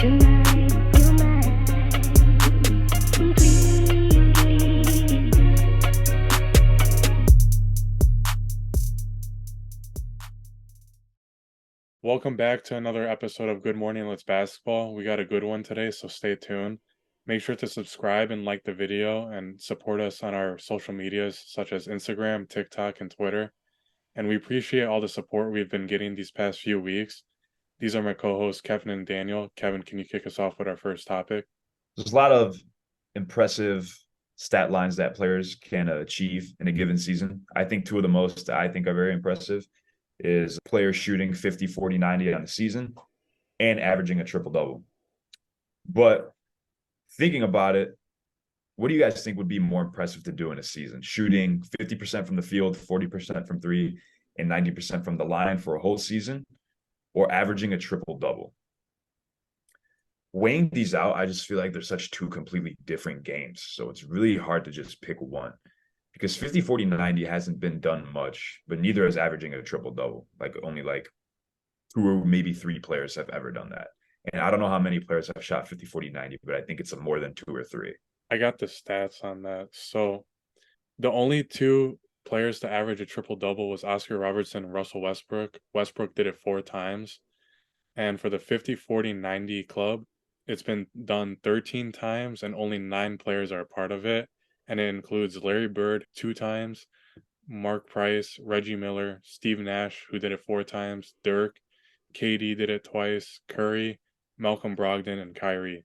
Welcome back to another episode of Good Morning Let's Basketball. We got a good one today, so stay tuned. Make sure to subscribe and like the video and support us on our social medias such as Instagram, TikTok, and Twitter. And we appreciate all the support we've been getting these past few weeks. These are my co-hosts, Kevin and Daniel. Kevin, can you kick us off with our first topic? There's a lot of impressive stat lines that players can achieve in a given season. I think two of the most that I think are very impressive is players shooting 50, 40, 90 on the season and averaging a triple double. But thinking about it, what do you guys think would be more impressive to do in a season? Shooting 50% from the field, 40% from three, and 90% from the line for a whole season, or averaging a triple double? Weighing these out, I just feel like they're such two completely different games. So it's really hard to just pick one because 50, 40, 90 hasn't been done much, but neither is averaging a triple double. Like only like two or maybe three players have ever done that. And I don't know how many players have shot 50, 40, 90, but I think it's more than two or three. I got the stats on that. So the only two players to average a triple double was Oscar Robertson and Russell Westbrook. Westbrook did it 4 times. And for the 50, 40, 90 club, it's been done 13 times and only 9 players are a part of it. And it includes Larry Bird 2 times, Mark Price, Reggie Miller, Steve Nash, who did it 4 times, Dirk, KD did it twice, Curry, Malcolm Brogdon, and Kyrie.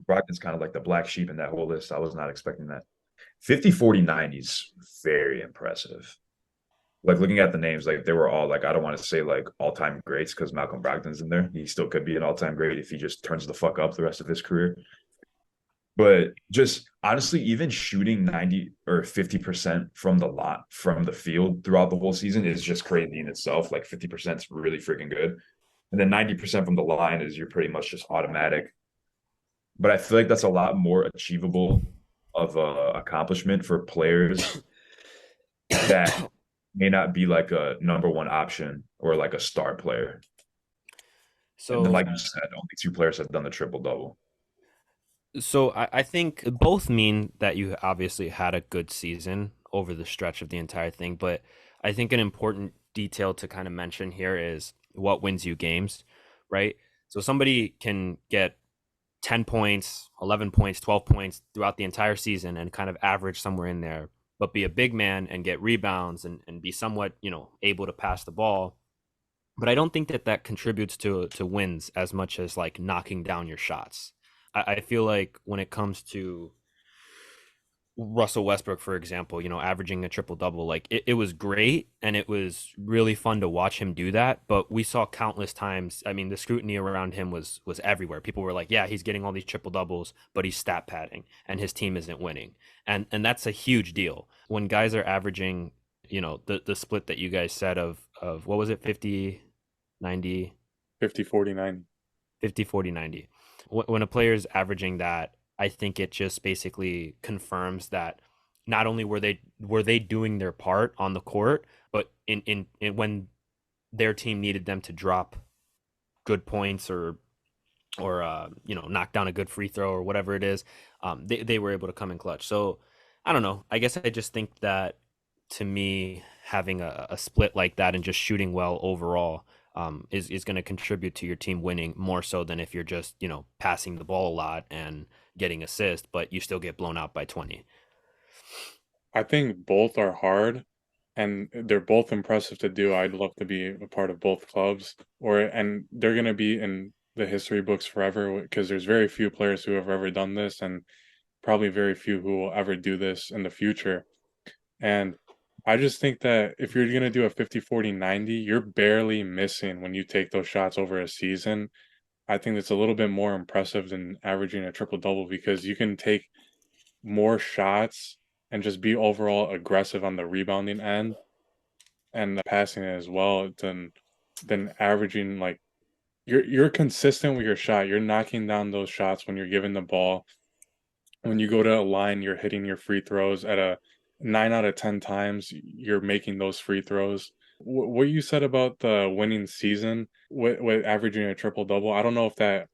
Brogdon's kind of like the black sheep in that whole list. I was not expecting that. 50, 40, 90 is very impressive. Like looking at the names, like they were all like, I don't want to say like all-time greats because Malcolm Brogdon's in there. He still could be an all-time great if he just turns the fuck up the rest of his career. But just honestly, even shooting 90 or 50% from the lot from the field throughout the whole season is just crazy in itself. Like 50% is really freaking good. And then 90% from the line is you're pretty much just automatic. But I feel like that's a lot more achievable of a accomplishment for players that may not be like a number one option or like a star player. And then, So, like you said, only two players have done the triple double. so I think both mean that you obviously had a good season over the stretch of the entire thing, but I think an important detail to kind of mention here is what wins you games, right? So somebody can get 10 points, 11 points, 12 points throughout the entire season and kind of average somewhere in there, but be a big man and get rebounds and be somewhat, able to pass the ball. But I don't think that that contributes to wins as much as like knocking down your shots. I feel like when it comes to Russell Westbrook, for example, averaging a triple double, like it was great and it was really fun to watch him do that. But we saw countless times. I mean, the scrutiny around him was everywhere. People were like, yeah, he's getting all these triple doubles, but he's stat padding and his team isn't winning. And that's a huge deal. When guys are averaging, the split that you guys said of what was it, 50, 90, 50, 40, 90. 50, 40, 90. When a player is averaging that, I think it just basically confirms that not only were they doing their part on the court, but in when their team needed them to drop good points or knock down a good free throw or whatever it is, they were able to come in clutch. So I don't know. I guess I just think that to me, having a split like that and just shooting well overall is going to contribute to your team winning more so than if you're just, passing the ball a lot and getting assists, but you still get blown out by 20. I think both are hard and they're both impressive to do. I'd love to be a part of both clubs and they're going to be in the history books forever because there's very few players who have ever done this and probably very few who will ever do this in the future. And I just think that if you're going to do a 50, 40, 90, you're barely missing when you take those shots over a season. I think that's a little bit more impressive than averaging a triple double because you can take more shots and just be overall aggressive on the rebounding end and the passing as well than averaging like you're consistent with your shot. You're knocking down those shots when you're given the ball. When you go to a line, you're hitting your free throws at a 9 out of 10 times. You're making those free throws. What you said about the winning season with averaging a triple double, I don't know if that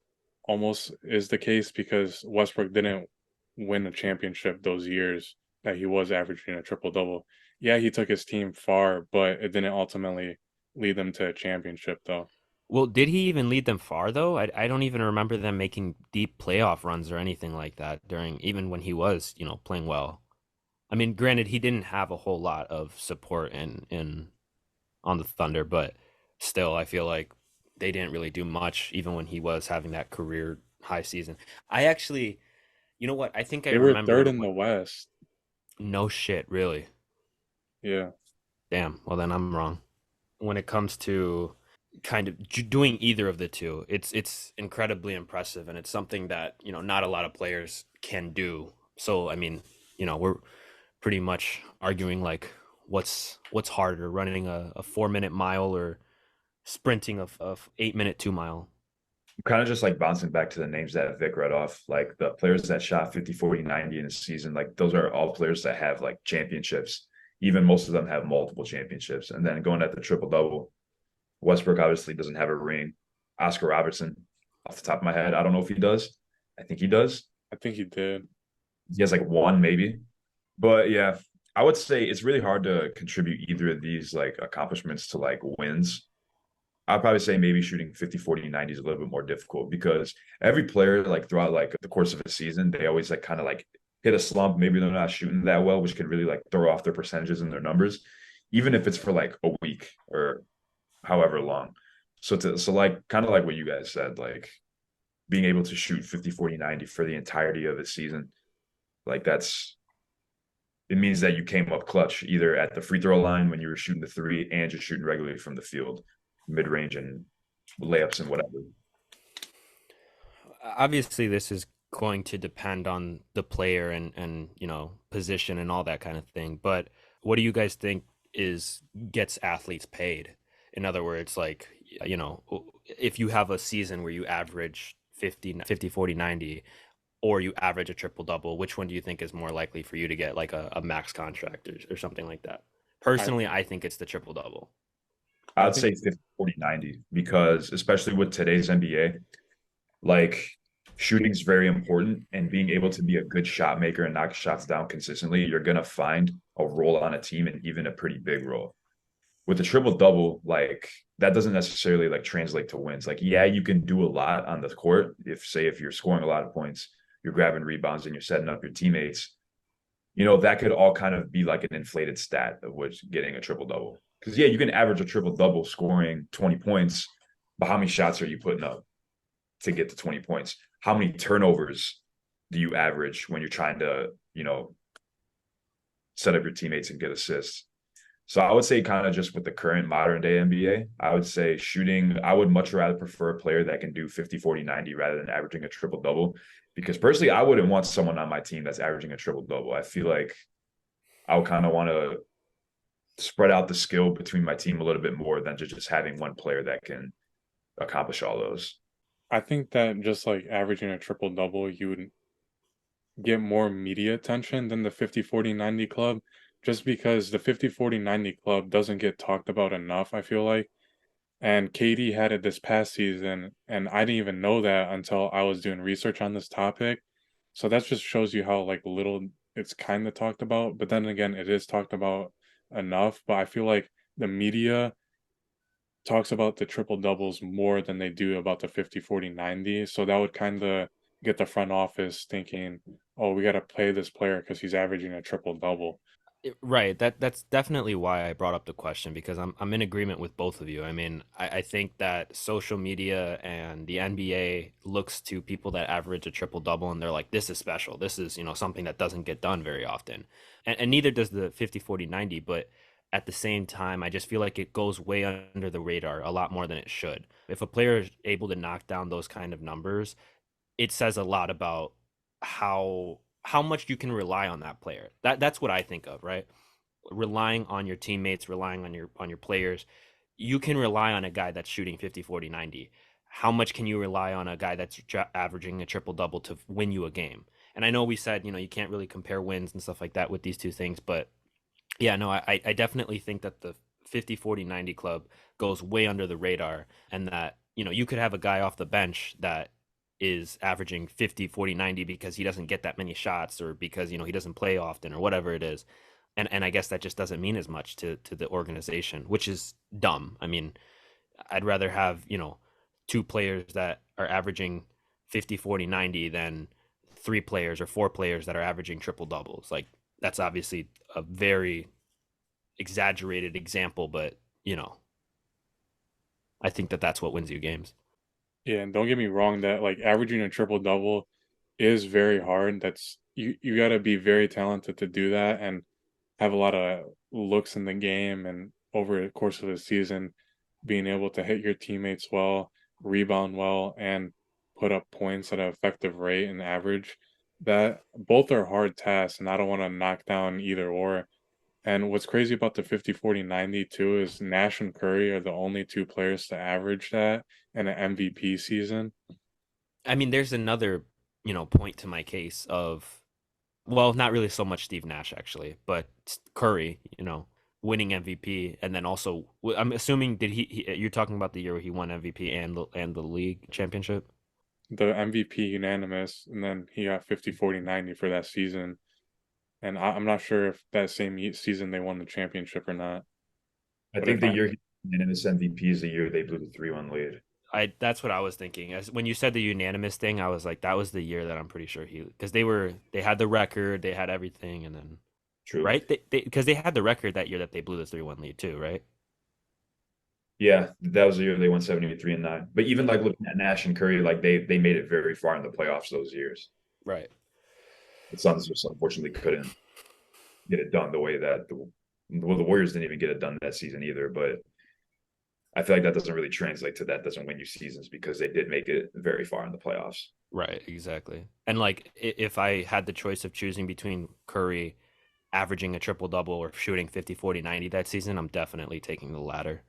almost is the case because Westbrook didn't win a championship those years that he was averaging a triple double. Yeah, he took his team far, but it didn't ultimately lead them to a championship though. Well, did he even lead them far though? I don't even remember them making deep playoff runs or anything like that during even when he was, playing well. I mean, granted, he didn't have a whole lot of support in on the Thunder, but still, I feel like they didn't really do much even when he was having that career high season. I actually, you know what? I think I They were third remember in the West. no shit, really. Yeah. Damn. Well, then I'm wrong. When it comes to kind of doing either of the two, it's incredibly impressive, and it's something that not a lot of players can do. So I mean, we're pretty much arguing like what's harder, running a 4 minute mile or sprinting a 8 minute 2 mile. Kind of just like bouncing back to the names that Vic read off, like the players that shot 50, 40, 90 in a season, like those are all players that have like championships. Even most of them have multiple championships. And then going at the triple double, Westbrook obviously doesn't have a ring. Oscar Robertson, off the top of my head, I don't know if he does. I think he does. I think he did. He has like one maybe. But yeah, I would say it's really hard to contribute either of these like accomplishments to like wins. I'd probably say maybe shooting 50, 40, 90 is a little bit more difficult because every player, like throughout like the course of a season, they always like kind of like hit a slump. Maybe they're not shooting that well, which can really like throw off their percentages and their numbers, even if it's for like a week or however long. So like kind of like what you guys said, like being able to shoot 50, 40, 90 for the entirety of a season, like that's it means that you came up clutch either at the free throw line when you were shooting the three and just shooting regularly from the field, mid range and layups and whatever. Obviously, this is going to depend on the player and position and all that kind of thing. But what do you guys think is gets athletes paid? In other words, like if you have a season where you average 50, 40, 90, or you average a triple double, which one do you think is more likely for you to get like a max contract or something like that? I Personally, I think it's the triple double. I I'd think say 50, 40, 90 because especially with today's NBA, like shooting's very important and being able to be a good shot maker and knock shots down consistently, you're going to find a role on a team and even a pretty big role. With the triple double, like that doesn't necessarily like translate to wins. Like, yeah, you can do a lot on the court. If you're scoring a lot of points, you're grabbing rebounds and you're setting up your teammates, that could all kind of be like an inflated stat of which getting a triple double. Because yeah, you can average a triple double scoring 20 points, but how many shots are you putting up to get to 20 points? How many turnovers do you average when you're trying to, set up your teammates and get assists? So I would say kind of just with the current modern day NBA, I would say shooting, I would much rather prefer a player that can do 50, 40, 90 rather than averaging a triple double. Because personally, I wouldn't want someone on my team that's averaging a triple double. I feel like I would kind of want to spread out the skill between my team a little bit more than just having one player that can accomplish all those. I think that just like averaging a triple double, you would get more media attention than the 50 40 90 club just because the 50 40 90 club doesn't get talked about enough, I feel like. And KD had it this past season, and I didn't even know that until I was doing research on this topic. So that just shows you how like little it's kind of talked about, but then again, it is talked about enough. But I feel like the media talks about the triple doubles more than they do about the 50 40 90. So that would kind of get the front office thinking, oh, we got to play this player because he's averaging a triple double. Right. That's definitely why I brought up the question because I'm in agreement with both of you. I mean, I think that social media and the NBA looks to people that average a triple double and they're like, this is special. This is, something that doesn't get done very often. And neither does the 50, 40, 90. But at the same time, I just feel like it goes way under the radar a lot more than it should. If a player is able to knock down those kind of numbers, it says a lot about how much you can rely on that player. That's what I think of, right? Relying on your teammates, relying on your players. You can rely on a guy that's shooting 50, 40, 90. How much can you rely on a guy that's averaging a triple double to win you a game? And I know we said, you can't really compare wins and stuff like that with these two things, but yeah, no, I definitely think that the 50, 40, 90 club goes way under the radar and that, you could have a guy off the bench that is averaging 50, 40, 90 because he doesn't get that many shots or because, he doesn't play often or whatever it is. And I guess that just doesn't mean as much to the organization, which is dumb. I mean, I'd rather have, two players that are averaging 50, 40, 90 than three players or four players that are averaging triple doubles. Like, that's obviously a very exaggerated example, but, I think that that's what wins you games. Yeah, and don't get me wrong that like averaging a triple double is very hard. That's you got to be very talented to do that and have a lot of looks in the game and over the course of the season being able to hit your teammates well, rebound well, and put up points at an effective rate and average. That both are hard tasks, and I don't want to knock down either or. And what's crazy about the 50, 40, 90 too is Nash and Curry are the only two players to average that in an MVP season. I mean, there's another, point to my case of, well, not really so much Steve Nash actually, but Curry, winning MVP, and then also I'm assuming you're talking about the year where he won MVP and the league championship. The MVP unanimous, and then he got 50, 40, 90 for that season. And I'm not sure if that same season they won the championship or not. I But think if the I, year he unanimous MVP is the year they blew the 3-1 lead. That's what I was thinking. As when you said the unanimous thing, I was like, that was the year that I'm pretty sure because they had the record, they had everything, and then True. right, because they had the record that year that they blew the 3-1 lead too, right? Yeah, that was the year they won 73-9. But even like looking at Nash and Curry, like they made it very far in the playoffs those years. Right. The Suns just unfortunately couldn't get it done the way that the Warriors didn't even get it done that season either. But I feel like that doesn't really translate to that doesn't win you seasons because they did make it very far in the playoffs. Right, exactly. And like if I had the choice of choosing between Curry averaging a triple double or shooting 50, 40, 90 that season, I'm definitely taking the latter.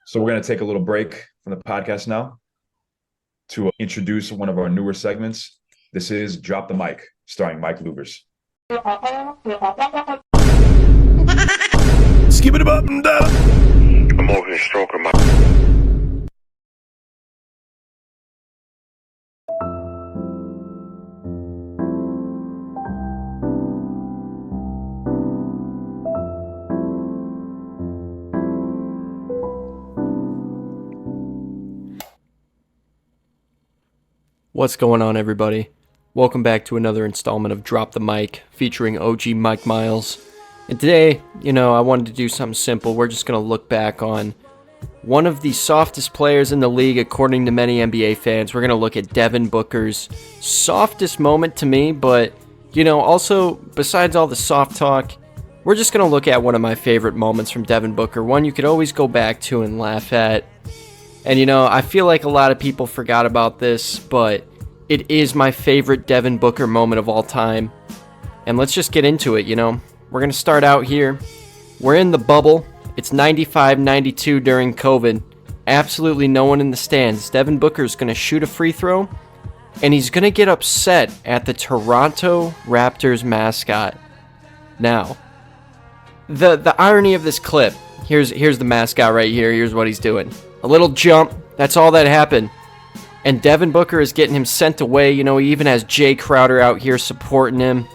So we're going to take a little break from the podcast now to introduce one of our newer segments. This is Drop the Mic, starring Mike Lubers. Skip it up and down. I'm over here stroking my. What's going on, everybody? Welcome back to another installment of Drop the Mic featuring OG Mike Miles. And today, I wanted to do something simple. We're just going to look back on one of the softest players in the league, according to many NBA fans. We're going to look at Devin Booker's softest moment to me, but, also, besides all the soft talk, we're just going to look at one of my favorite moments from Devin Booker, one you could always go back to and laugh at. And, I feel like a lot of people forgot about this, but it is my favorite Devin Booker moment of all time. And let's just get into it, We're going to start out here. We're in the bubble. It's 95-92 during COVID. Absolutely no one in the stands. Devin Booker's going to shoot a free throw, and he's going to get upset at the Toronto Raptors mascot. Now, the irony of this clip, here's the mascot right here. Here's what he's doing. A little jump. That's all that happened. And Devin Booker is getting him sent away. He even has Jay Crowder out here supporting him.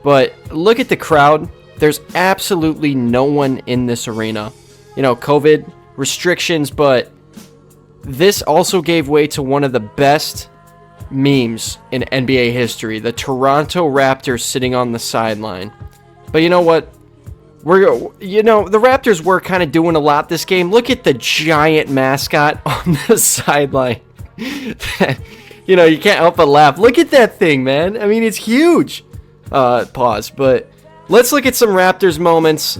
But look at the crowd. There's absolutely no one in this arena. COVID restrictions, but this also gave way to one of the best memes in NBA history. The Toronto Raptors sitting on the sideline. But you know what? The Raptors were kind of doing a lot this game. Look at the giant mascot on the sideline. You can't help but laugh. Look at that thing, man. I mean, it's huge. Pause. But let's look at some Raptors moments.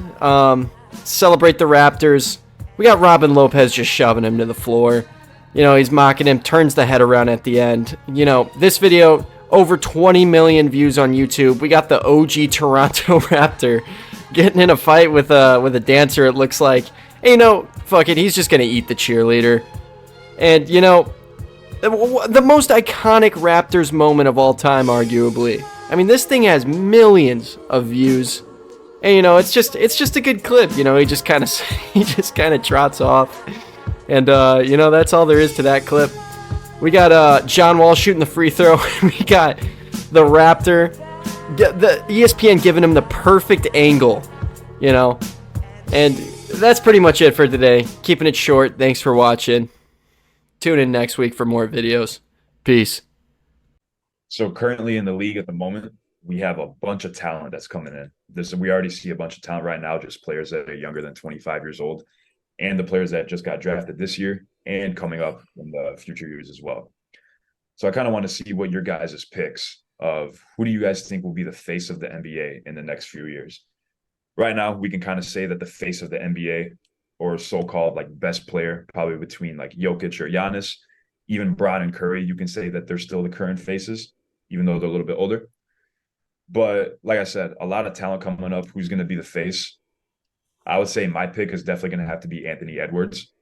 Celebrate the Raptors. We got Robin Lopez just shoving him to the floor. He's mocking him, turns the head around at the end. This video, over 20 million views on YouTube. We got the OG Toronto Raptor getting in a fight with a dancer, it looks like. Hey, fuck it, he's just gonna eat the cheerleader. And, the most iconic Raptors moment of all time, arguably. I mean, this thing has millions of views. And, it's just a good clip, he just kind of trots off. And, that's all there is to that clip. We got John Wall shooting the free throw. We got the Raptor. The ESPN giving him the perfect angle, you know. And that's pretty much it for today. Keeping it short. Thanks for watching. Tune in next week for more videos. Peace. So currently in the league at the moment, we have a bunch of talent that's coming in. We already see a bunch of talent right now, just players that are younger than 25 years old, and the players that just got drafted this year and coming up in the future years as well. So I kind of want to see what your guys' picks of who do you guys think will be the face of the NBA in the next few years. Right now, we can kind of say that the face of the NBA or so-called like best player, probably between like Jokic or Giannis, even Bron and Curry, you can say that they're still the current faces, even though they're a little bit older. But like I said, a lot of talent coming up. Who's going to be the face? I would say my pick is definitely going to have to be Anthony Edwards.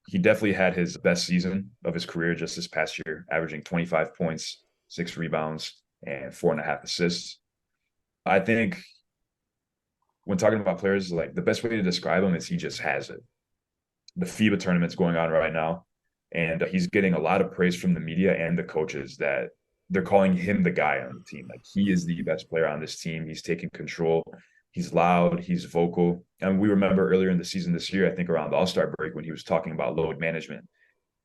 He definitely had his best season of his career just this past year, averaging 25 points, 6 rebounds, and 4.5 assists. I think when talking about players, like the best way to describe him is he just has it. The FIBA tournament's going on right now, and he's getting a lot of praise from the media and the coaches that they're calling him the guy on the team. Like he is the best player on this team. He's taking control. He's loud. He's vocal. And we remember earlier in the season this year, I think around the All-Star break, when he was talking about load management,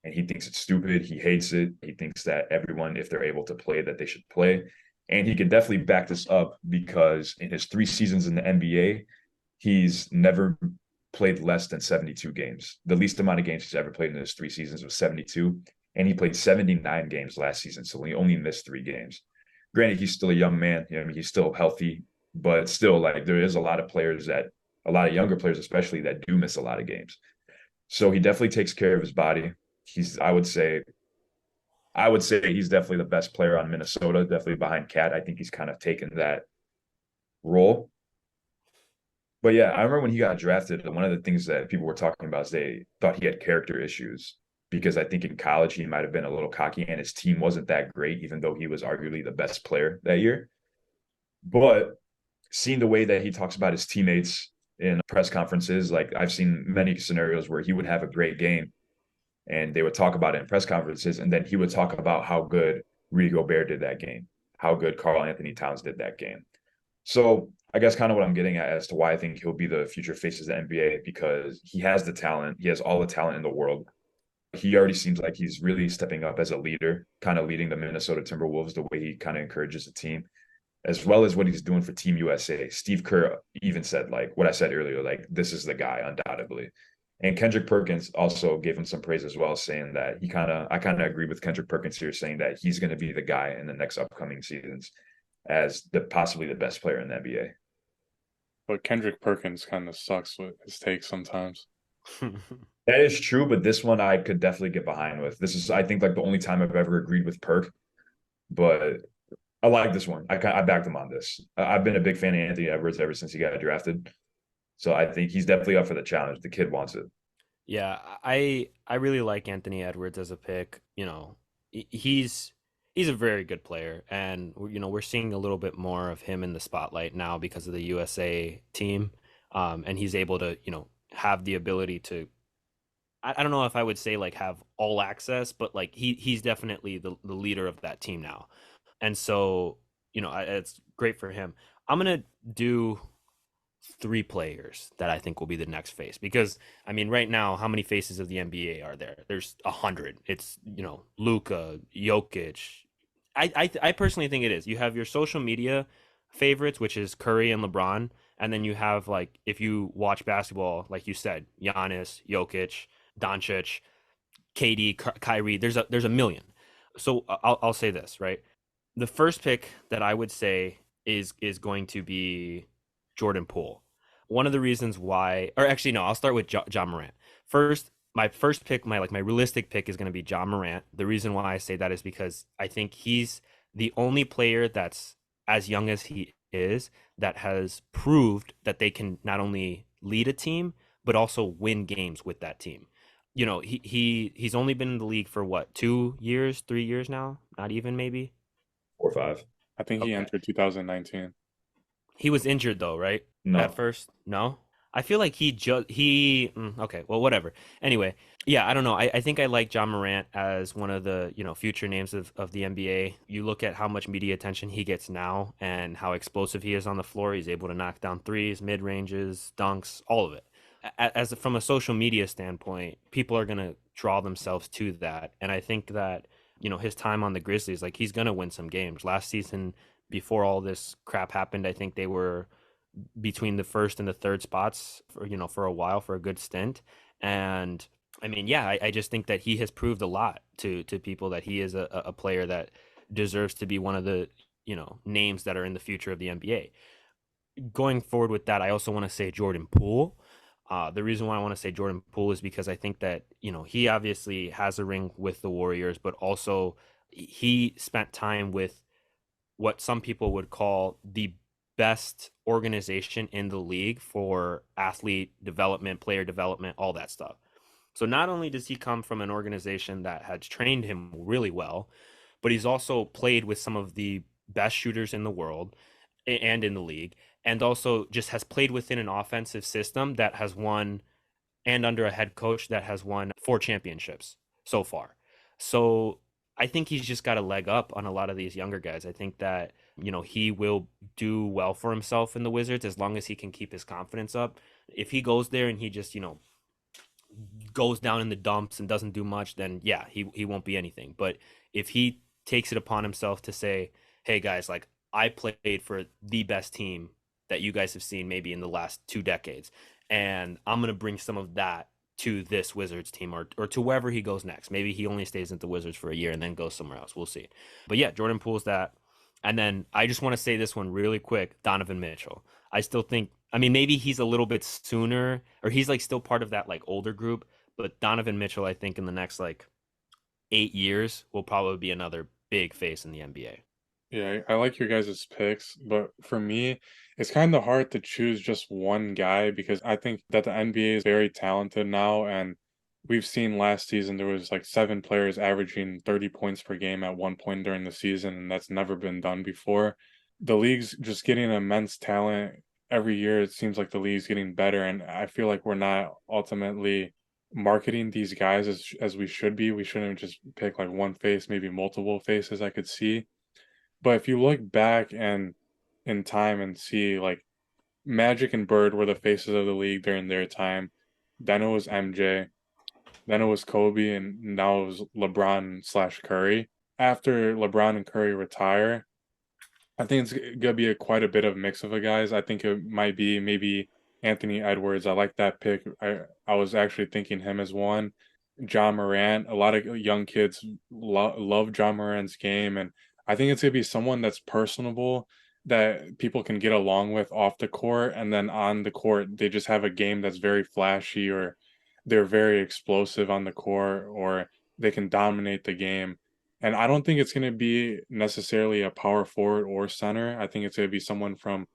and he thinks it's stupid. He hates it. He thinks that everyone, if they're able to play, that they should play. And he can definitely back this up because in his 3 seasons in the NBA, he's never played less than 72 games. The least amount of games he's ever played in his 3 seasons was 72. And he played 79 games last season. So he only missed 3 games. Granted, he's still a young man. I mean, he's still healthy, but still, like, there is a lot of players a lot of younger players, especially, that do miss a lot of games. So he definitely takes care of his body. I would say he's definitely the best player on Minnesota, definitely behind Cat. I think he's kind of taken that role. But yeah, I remember when he got drafted, one of the things that people were talking about is they thought he had character issues because I think in college he might have been a little cocky and his team wasn't that great, even though he was arguably the best player that year. But seeing the way that he talks about his teammates in press conferences, like I've seen many scenarios where he would have a great game and they would talk about it in press conferences, and then he would talk about how good Rudy Gobert did that game, how good Karl Anthony Towns did that game. So I guess kind of what I'm getting at as to why I think he'll be the future face of the NBA, because he has the talent. He has all the talent in the world. He already seems like he's really stepping up as a leader, kind of leading the Minnesota Timberwolves the way he kind of encourages the team, as well as what he's doing for Team USA. Steve Kerr even said, like what I said earlier, like this is the guy undoubtedly. And Kendrick Perkins also gave him some praise as well, saying that I kind of agree with Kendrick Perkins here, saying that he's going to be the guy in the next upcoming seasons as possibly the best player in the NBA. But Kendrick Perkins kind of sucks with his takes sometimes. That is true, but this one I could definitely get behind with. This is, I think, like the only time I've ever agreed with Perk, but I like this one. I backed him on this. I've been a big fan of Anthony Edwards ever since he got drafted. So I think he's definitely up for the challenge. The kid wants it. Yeah, I really like Anthony Edwards as a pick. He's a very good player, and we're seeing a little bit more of him in the spotlight now because of the USA team, and he's able to have the ability to. I don't know if I would say like have all access, but like he's definitely the leader of that team now, and so it's great for him. I'm gonna do 3 players that I think will be the next face because I mean right now how many faces of the NBA are there? There's 100. It's Luka, Jokic. I personally think it is. You have your social media favorites, which is Curry and LeBron, and then you have like if you watch basketball, like you said, Giannis, Jokic, Doncic, KD, Kyrie. There's a million. So I'll say this right. The first pick that I would say is going to be Jordan Poole. One of the reasons why, or actually no, I'll start with John Morant. First, my first pick, my realistic pick is going to be John Morant. The reason why I say that is because I think he's the only player that's as young as he is that has proved that they can not only lead a team but also win games with that team. He's only been in the league for what, 2 years, 3 years now? Not even maybe 4 or 5. I think he Okay. entered 2019. He was injured though, right? At No, first, no. I feel like okay, well, whatever. Anyway, yeah, I don't know. I think I like John Morant as one of the, future names of the NBA. You look at how much media attention he gets now and how explosive he is on the floor. He's able to knock down threes, mid ranges, dunks, all of it. As from a social media standpoint, people are gonna draw themselves to that, and I think that his time on the Grizzlies, like he's gonna win some games. Last season, before all this crap happened, I think they were between the first and the third spots for a while, for a good stint. And I mean, yeah, I just think that he has proved a lot to people that he is a player that deserves to be one of the names that are in the future of the NBA. Going forward with that, I also want to say Jordan Poole. The reason why I want to say Jordan Poole is because I think that he obviously has a ring with the Warriors, but also he spent time with what some people would call the best organization in the league for athlete development, player development, all that stuff. So not only does he come from an organization that has trained him really well, but he's also played with some of the best shooters in the world and in the league, and also just has played within an offensive system that has won, and under a head coach that has won 4 championships so far. So I think he's just got a leg up on a lot of these younger guys. I think that, he will do well for himself in the Wizards as long as he can keep his confidence up. If he goes there and he just, goes down in the dumps and doesn't do much, then yeah, he won't be anything. But if he takes it upon himself to say, "Hey guys, like I played for the best team that you guys have seen maybe in the last 2 decades, and I'm gonna bring some of that to this Wizards team or to wherever he goes next. Maybe he only stays at the Wizards for a year and then goes somewhere else. We'll see." But yeah, Jordan Poole's that. And then I just want to say this one really quick, Donovan Mitchell. I still think, I mean, maybe he's a little bit sooner, or he's like still part of that like older group, but Donovan Mitchell, I think in the next like 8 years will probably be another big face in the NBA. Yeah, I like your guys' picks, but for me, it's kind of hard to choose just one guy because I think that the NBA is very talented now, and we've seen last season there was like 7 players averaging 30 points per game at one point during the season, and that's never been done before. The league's just getting immense talent every year. It seems like the league's getting better, and I feel like we're not ultimately marketing these guys as we should be. We shouldn't just pick like one face, maybe multiple faces I could see. But if you look back and in time and see like Magic and Bird were the faces of the league during their time, then it was MJ, then it was Kobe, and now it was LeBron slash Curry. After LeBron and Curry retire, I think it's gonna be quite a bit of mix of a guys. I think it might be maybe Anthony Edwards. I like that pick. I was actually thinking him as one. John Morant. A lot of young kids love John Morant's game, and I think it's gonna be someone that's personable that people can get along with off the court, and then on the court they just have a game that's very flashy, or they're very explosive on the court, or they can dominate the game. And I don't think it's going to be necessarily a power forward or center. I think it's going to be someone from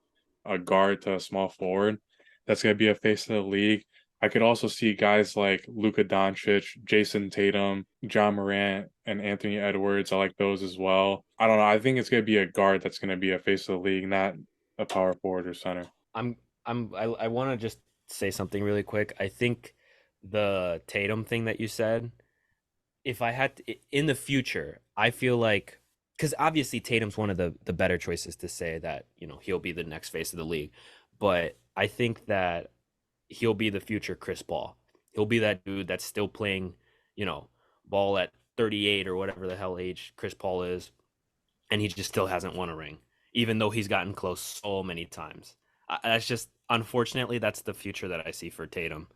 a guard to a small forward that's going to be a face of the league. I could also see guys like Luka Doncic, Jason Tatum, John Morant, and Anthony Edwards. I like those as well. I don't know. I think it's going to be a guard that's going to be a face of the league, not a power forward or center. I'm I want to just say something really quick. I think the Tatum thing that you said, if I had to, in the future, I feel like, because obviously Tatum's one of the better choices to say that he'll be the next face of the league, but I think that he'll be the future Chris Paul. He'll be that dude that's still playing, you know, ball at 38 or whatever the hell age Chris Paul is, and he just still hasn't won a ring, even though he's gotten close so many times. That's just, unfortunately, that's the future that I see for Tatum,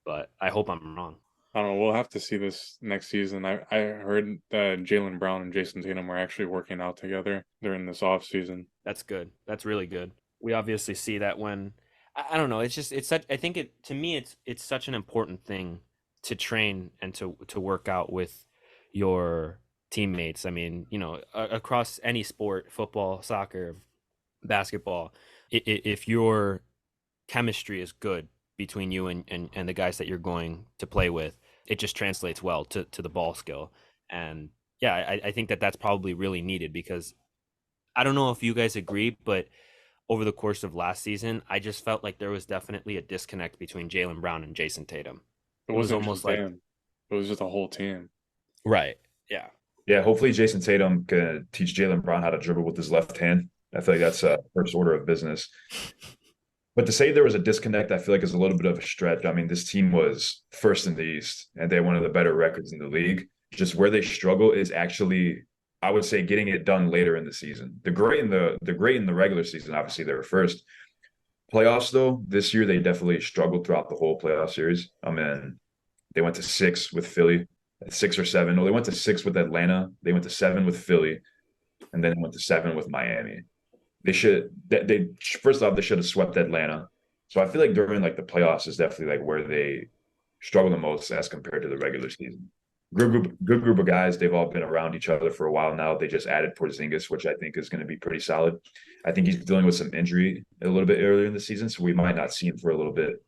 but I hope I'm wrong. I don't know. We'll have to see this next season. I heard that Jalen Brown and Jason Tatum were actually working out together during this off season. That's good. That's really good. We obviously see that when I don't know. It's just it's such. I think it to me it's such an important thing to train and to work out with your teammates. I mean, across any sport, football, soccer, basketball, if your chemistry is good between you and the guys that you're going to play with, it just translates well to the ball skill. And yeah, I think that that's probably really needed because I don't know if you guys agree, but over the course of last season, I just felt like there was definitely a disconnect between Jaylen Brown and Jason Tatum. It It was wasn't almost just like, him. It was just a whole team. right. Yeah. Yeah, hopefully Jason Tatum can teach Jaylen Brown how to dribble with his left hand. I feel like that's first order of business. But to say there was a disconnect, I feel like is a little bit of a stretch. I mean, this team was first in the East, and they had one of the better records in the league. Just where they struggle is actually, I would say, getting it done later in the season. The great in the regular season, obviously they were first. Playoffs though, this year they definitely struggled throughout the whole playoff series. I mean, they went to 6 with Philly, 6 or 7. No, they went to 6 with Atlanta. They went to 7 with Philly, and then they went to 7 with Miami. They first off they should have swept Atlanta. So I feel like during like the playoffs is definitely like where they struggle the most as compared to the regular season. Good group of guys. They've all been around each other for a while now. They just added Porzingis, which I think is going to be pretty solid. I think he's dealing with some injury a little bit earlier in the season, so we might not see him for a little bit.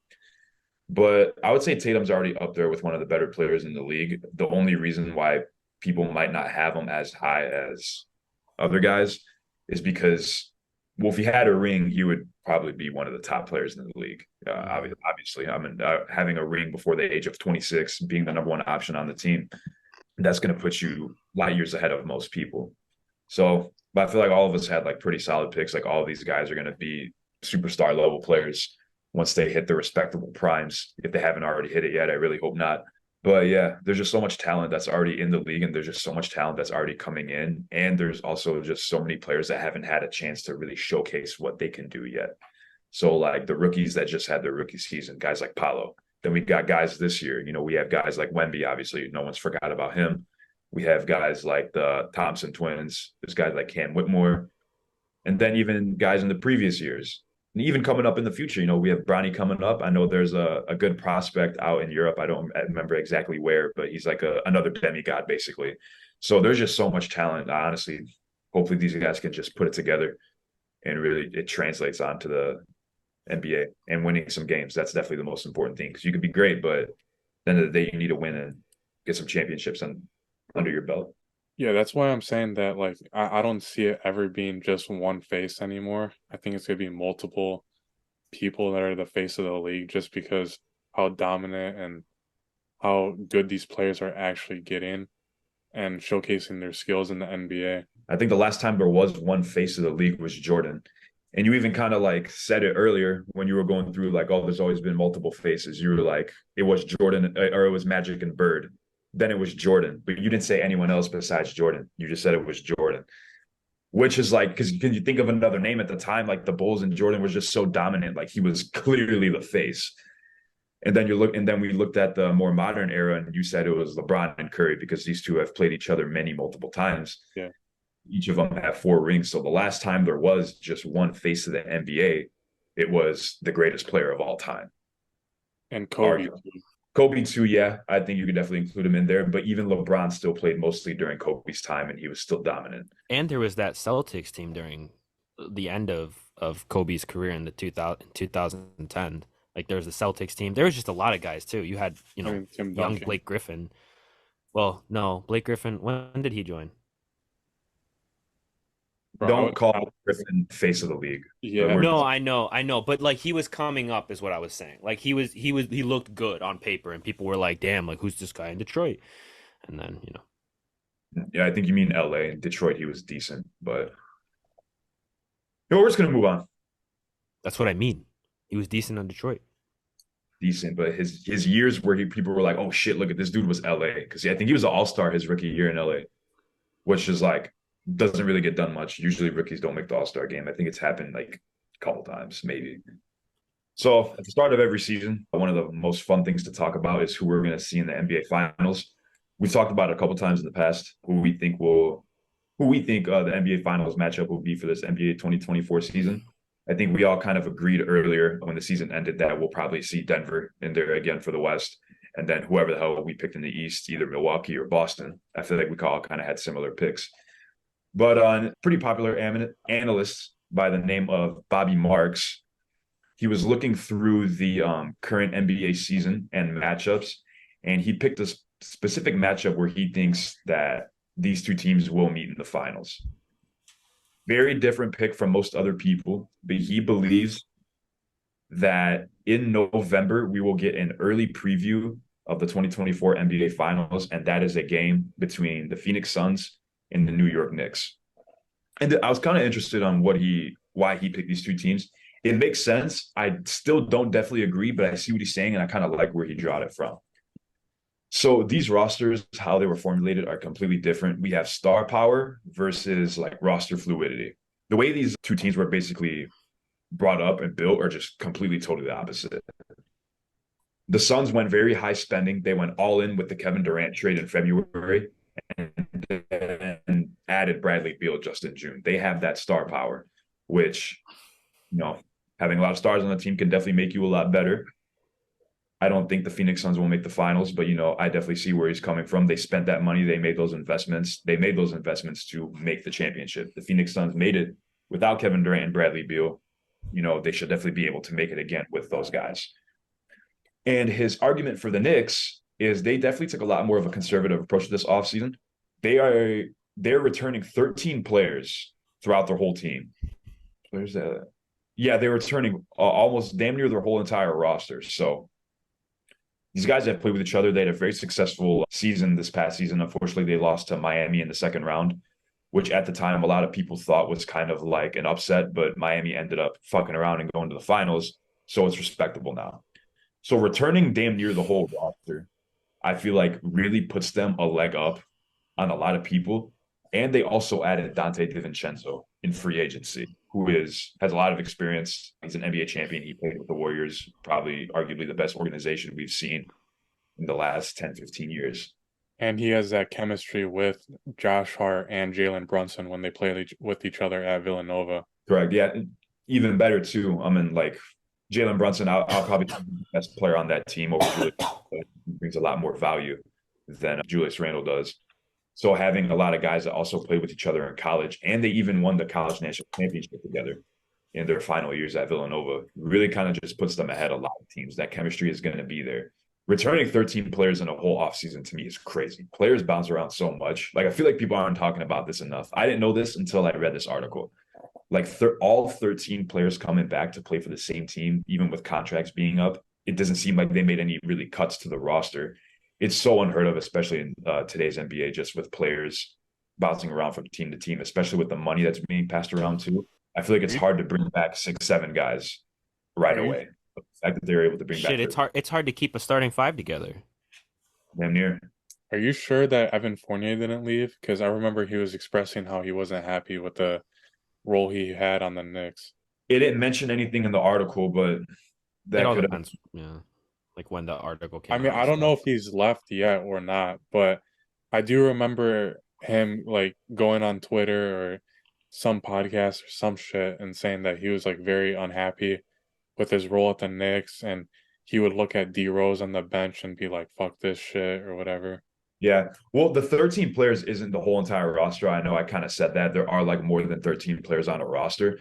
But I would say Tatum's already up there with one of the better players in the league. The only reason why people might not have him as high as other guys is because, well, if he had a ring, he would probably be one of the top players in the league. Obviously, I mean, having a ring before the age of 26, being the number one option on the team, that's going to put you light years ahead of most people. So, but I feel like all of us had like pretty solid picks. Like all of these guys are going to be superstar level players once they hit their respectable primes. If they haven't already hit it yet, I really hope not. But yeah, there's just so much talent that's already in the league, and there's just so much talent that's already coming in. And there's also just so many players that haven't had a chance to really showcase what they can do yet. So, like the rookies that just had their rookie season, guys like Paolo. Then we got guys this year. We have guys like Wemby, obviously. No one's forgot about him. We have guys like the Thompson twins. There's guys like Cam Whitmore. And then even guys in the previous years. And even coming up in the future, we have Bronny coming up. I know there's a good prospect out in Europe. I don't remember exactly where, but he's like another demigod, basically. So there's just so much talent. Honestly, hopefully these guys can just put it together and really it translates onto the NBA and winning some games. That's definitely the most important thing because you could be great, but at the end of the day, you need to win and get some championships under your belt. Yeah, that's why I'm saying that like I don't see it ever being just one face anymore. I think it's gonna be multiple people that are the face of the league just because how dominant and how good these players are actually getting and showcasing their skills in the NBA. I think the last time there was one face of the league was Jordan. And you even kind of like said it earlier when you were going through like, oh, there's always been multiple faces. You were like, it was Jordan or it was Magic and Bird. Then it was Jordan, but you didn't say anyone else besides Jordan. You just said it was Jordan, which is like, because can you think of another name at the time? Like the Bulls and Jordan was just so dominant. Like he was clearly the face. And then we looked at the more modern era and you said it was LeBron and Curry because these two have played each other multiple times. Yeah. Each of them have 4 rings. So the last time there was just one face of the NBA, it was the greatest player of all time. And Kobe. Kobe too, yeah. I think you could definitely include him in there. But even LeBron still played mostly during Kobe's time, and he was still dominant. And there was that Celtics team during the end of Kobe's career in the 2010. Like there was the Celtics team. There was just a lot of guys too. You had, young Blake Griffin. Well, no, Blake Griffin. When did he join? Don't call Griffin face of the league. Yeah. No, I know, but like he was coming up, is what I was saying. Like he looked good on paper, and people were like, "Damn, like who's this guy in Detroit?" And then yeah, I think you mean LA. In Detroit, he was decent, but we're just gonna move on. That's what I mean. He was decent on Detroit. Decent, but his years where people were like, "Oh shit, look at this dude," was LA because I think he was an all-star his rookie year in LA, which is like. Doesn't really get done much. Usually rookies don't make the All-Star game. I think it's happened like a couple times, maybe. So at the start of every season, one of the most fun things to talk about is who we're going to see in the NBA Finals. We've talked about it a couple times in the past, who we think the NBA Finals matchup will be for this NBA 2024 season. I think we all kind of agreed earlier when the season ended that we'll probably see Denver in there again for the West. And then whoever the hell we picked in the East, either Milwaukee or Boston. I feel like we all kind of had similar picks. But on pretty popular analyst by the name of Bobby Marks, he was looking through the current NBA season and matchups, and he picked a specific matchup where he thinks that these two teams will meet in the finals. very different pick from most other people, but he believes that in November we will get an early preview of the 2024 NBA Finals, and that is a game between the Phoenix Suns and the New York Knicks. And I was kind of interested on why he picked these two teams. It makes sense. I still don't definitely agree, but I see what he's saying, and I kind of like where he drawed it from. So these rosters, how they were formulated, are completely different. We have star power versus like roster fluidity. The way these two teams were basically brought up and built are just completely totally the opposite. The Suns went very high spending. They went all in with the Kevin Durant trade in February and added Bradley Beal just in June. They have that star power, which, having a lot of stars on the team can definitely make you a lot better. I don't think the Phoenix Suns will make the finals, but I definitely see where he's coming from. They spent that money. They made those investments. They made those investments to make the championship. The Phoenix Suns made it without Kevin Durant and Bradley Beal. They should definitely be able to make it again with those guys. And his argument for the Knicks is they definitely took a lot more of a conservative approach to this offseason. They're returning 13 players throughout their whole team. Where's that? Yeah, they're returning almost damn near their whole entire roster. So these guys have played with each other. They had a very successful season this past season. Unfortunately, they lost to Miami in the second round, which at the time a lot of people thought was kind of like an upset, but Miami ended up fucking around and going to the finals. So it's respectable now. So returning damn near the whole roster, I feel like really puts them a leg up on a lot of people. And they also added Dante DiVincenzo in free agency, who has a lot of experience. He's an NBA champion. He played with the Warriors, probably arguably the best organization we've seen in the last 10, 15 years. And he has that chemistry with Josh Hart and Jalen Brunson when they play with each other at Villanova. Correct. Yeah. Even better, too. I mean, like, Jalen Brunson, I'll probably be the best player on that team over Julius. He brings a lot more value than Julius Randle does. So having a lot of guys that also played with each other in college, and they even won the college national championship together in their final years at Villanova, really kind of just puts them ahead of a lot of teams. That chemistry is going to be there. Returning 13 players in a whole offseason to me is crazy. Players bounce around so much. Like, I feel like people aren't talking about this enough. I didn't know this until I read this article. Like all 13 players coming back to play for the same team, even with contracts being up, it doesn't seem like they made any really cuts to the roster. It's so unheard of, especially in today's NBA, just with players bouncing around from team to team, especially with the money that's being passed around too. I feel like it's hard to bring back 6, 7 guys right away. But the fact that they're able to bring back it's hard to keep a starting 5 together. Damn near. Are you sure that Evan Fournier didn't leave? Because I remember he was expressing how he wasn't happy with the role he had on the Knicks. It didn't mention anything in the article, but that all could have. depends. Yeah, like when the article came I mean, out. I don't know if he's left yet or not, but I do remember him like going on Twitter or some podcast or some shit and saying that he was like very unhappy with his role at the Knicks, and he would look at D Rose on the bench and be like, "Fuck this shit" or whatever. Yeah. Well, the 13 players isn't the whole entire roster. I know I kind of said that. There are like more than 13 players on a roster.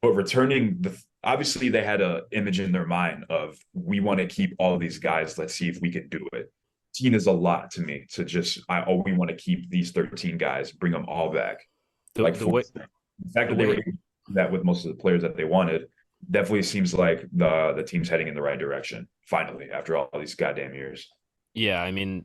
But returning obviously they had an image in their mind of, we want to keep all of these guys. Let's see if we can do it. 13 is a lot to me to just, we want to keep these 13 guys, bring them all back. The fact that they were able to do that with most of the players that they wanted definitely seems like the team's heading in the right direction. Finally, after all these goddamn years. Yeah, I mean,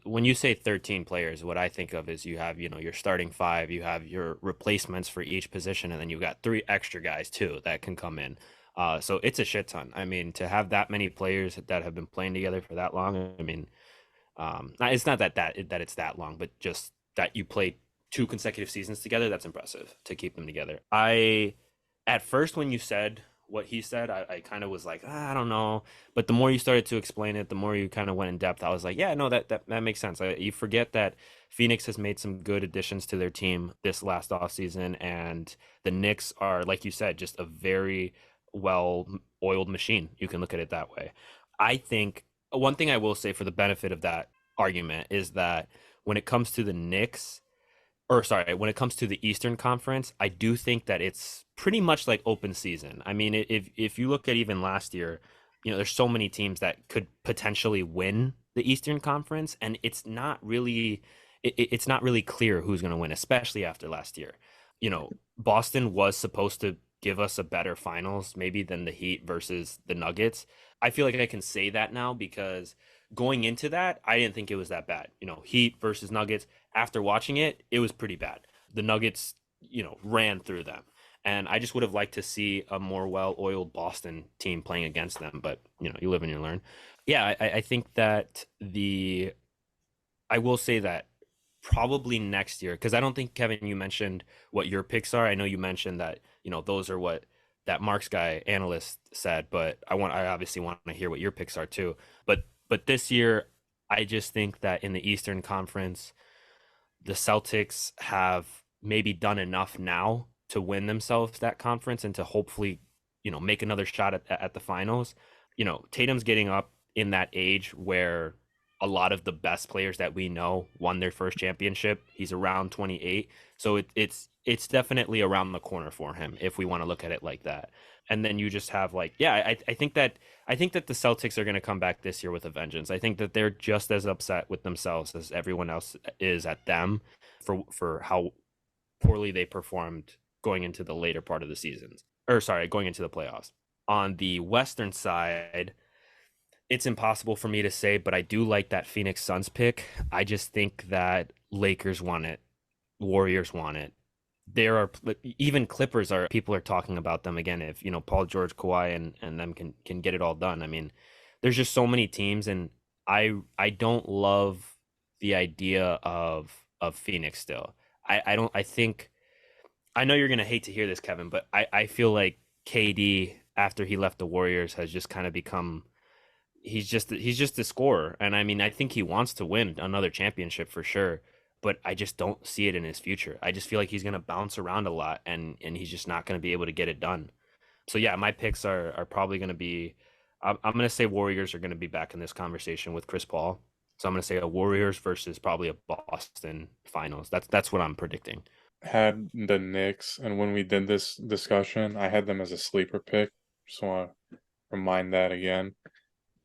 when you say 13 players, what I think of is you have, your starting 5, you have your replacements for each position, and then you've got 3 extra guys too that can come in. So it's a shit ton. I mean, to have that many players that have been playing together for that long, I mean, it's not that it's that long, but just that you play 2 consecutive seasons together, that's impressive to keep them together. At first, when you said what he said, I kind of was like, I don't know. But the more you started to explain it, the more you kind of went in depth. I was like, yeah, no, that makes sense. You forget that Phoenix has made some good additions to their team this last offseason, and the Knicks are, like you said, just a very well-oiled machine. You can look at it that way. I think one thing I will say for the benefit of that argument is that when it comes to the Knicks, when it comes to the Eastern Conference, I do think that it's pretty much like open season. I mean, if you look at even last year, there's so many teams that could potentially win the Eastern Conference, and it's not really clear who's going to win, especially after last year. Boston was supposed to give us a better finals maybe than the Heat versus the Nuggets. I feel like I can say that now because going into that, I didn't think it was that bad. Heat versus Nuggets, after watching it, it was pretty bad. The Nuggets, ran through them. And I just would have liked to see a more well-oiled Boston team playing against them, but you live and you learn. Yeah, I think that I will say that probably next year, because I don't think, Kevin, you mentioned what your picks are. I know you mentioned that, those are what that Marks guy analyst said, but I obviously want to hear what your picks are too. But this year, I just think that in the Eastern Conference, the Celtics have maybe done enough now to win themselves that conference and to hopefully, make another shot at the finals. Tatum's getting up in that age where a lot of the best players that we know won their first championship. He's around 28. So it's definitely around the corner for him if we want to look at it like that. And then you just have I think that the Celtics are going to come back this year with a vengeance. I think that they're just as upset with themselves as everyone else is at them for how poorly they performed going into the later part of the seasons. Or sorry, going into the playoffs. On the Western side, it's impossible for me to say, but I do like that Phoenix Suns pick. I just think that Lakers want it, Warriors want it. There are even Clippers are people are talking about them again. If Paul George, Kawhi, and them can get it all done. I mean, there's just so many teams, and I don't love the idea of Phoenix still. I don't. I think I know you're gonna hate to hear this, Kevin, but I feel like KD after he left the Warriors has just kind of become he's just a scorer. And I mean, I think he wants to win another championship for sure, but I just don't see it in his future. I just feel like he's going to bounce around a lot and he's just not going to be able to get it done. So yeah, my picks are probably going to be I'm going to say Warriors are going to be back in this conversation with Chris Paul. So I'm going to say a Warriors versus probably a Boston finals. That's what I'm predicting. Had the Knicks, and when we did this discussion, I had them as a sleeper pick. Just want to remind that again.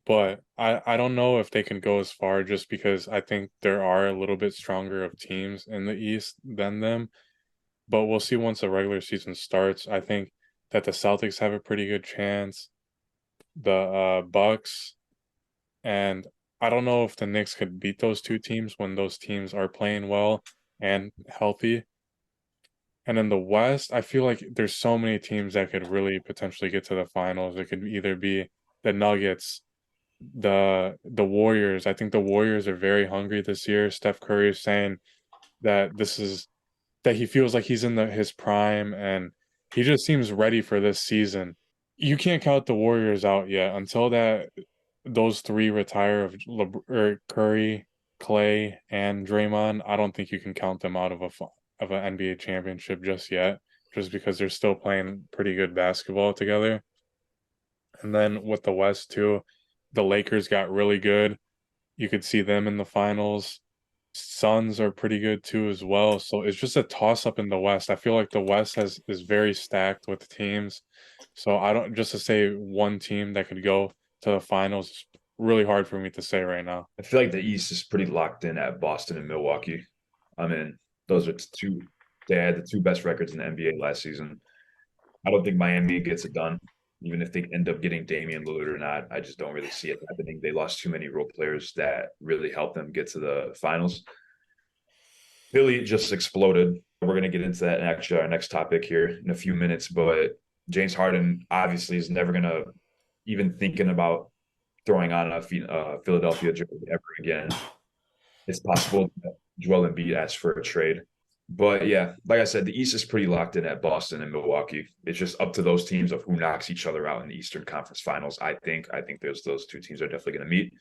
But I don't know if they can go as far just because I think there are a little bit stronger of teams in the East than them. But we'll see once the regular season starts. I think that the Celtics have a pretty good chance. The Bucks, and I don't know if the Knicks could beat those two teams when those teams are playing well and healthy. And in the West, I feel like there's so many teams that could really potentially get to the finals. It could either be the Nuggets, the Warriors. I think the Warriors are very hungry this year. Steph Curry is saying that that he feels like he's in his prime and he just seems ready for this season. You can't count the Warriors out yet until those three retire Curry, Clay, and Draymond. I don't think you can count them out of an NBA championship just yet, just because they're still playing pretty good basketball together. And then with the West too, the Lakers got really good. You could see them in the finals. Suns are pretty good too as well. So it's just a toss up in the West. I feel like the West is very stacked with teams. So I don't just to say one team that could go to the finals is really hard for me to say right now. I feel like the East is pretty locked in at Boston and Milwaukee. I mean, those are they had the two best records in the NBA last season. I don't think Miami gets it done, even if they end up getting Damian Lillard or not. I just don't really see it happening. They lost too many role players that really helped them get to the finals. Philly just exploded. We're going to get into that in actually our next topic here in a few minutes, but James Harden obviously is never going to even thinking about throwing on a Philadelphia jersey ever again. It's possible that Joel Embiid asks for a trade. But yeah, like I said, the East is pretty locked in at Boston and Milwaukee. It's just up to those teams of who knocks each other out in the Eastern Conference Finals. I think those two teams are definitely going to meet.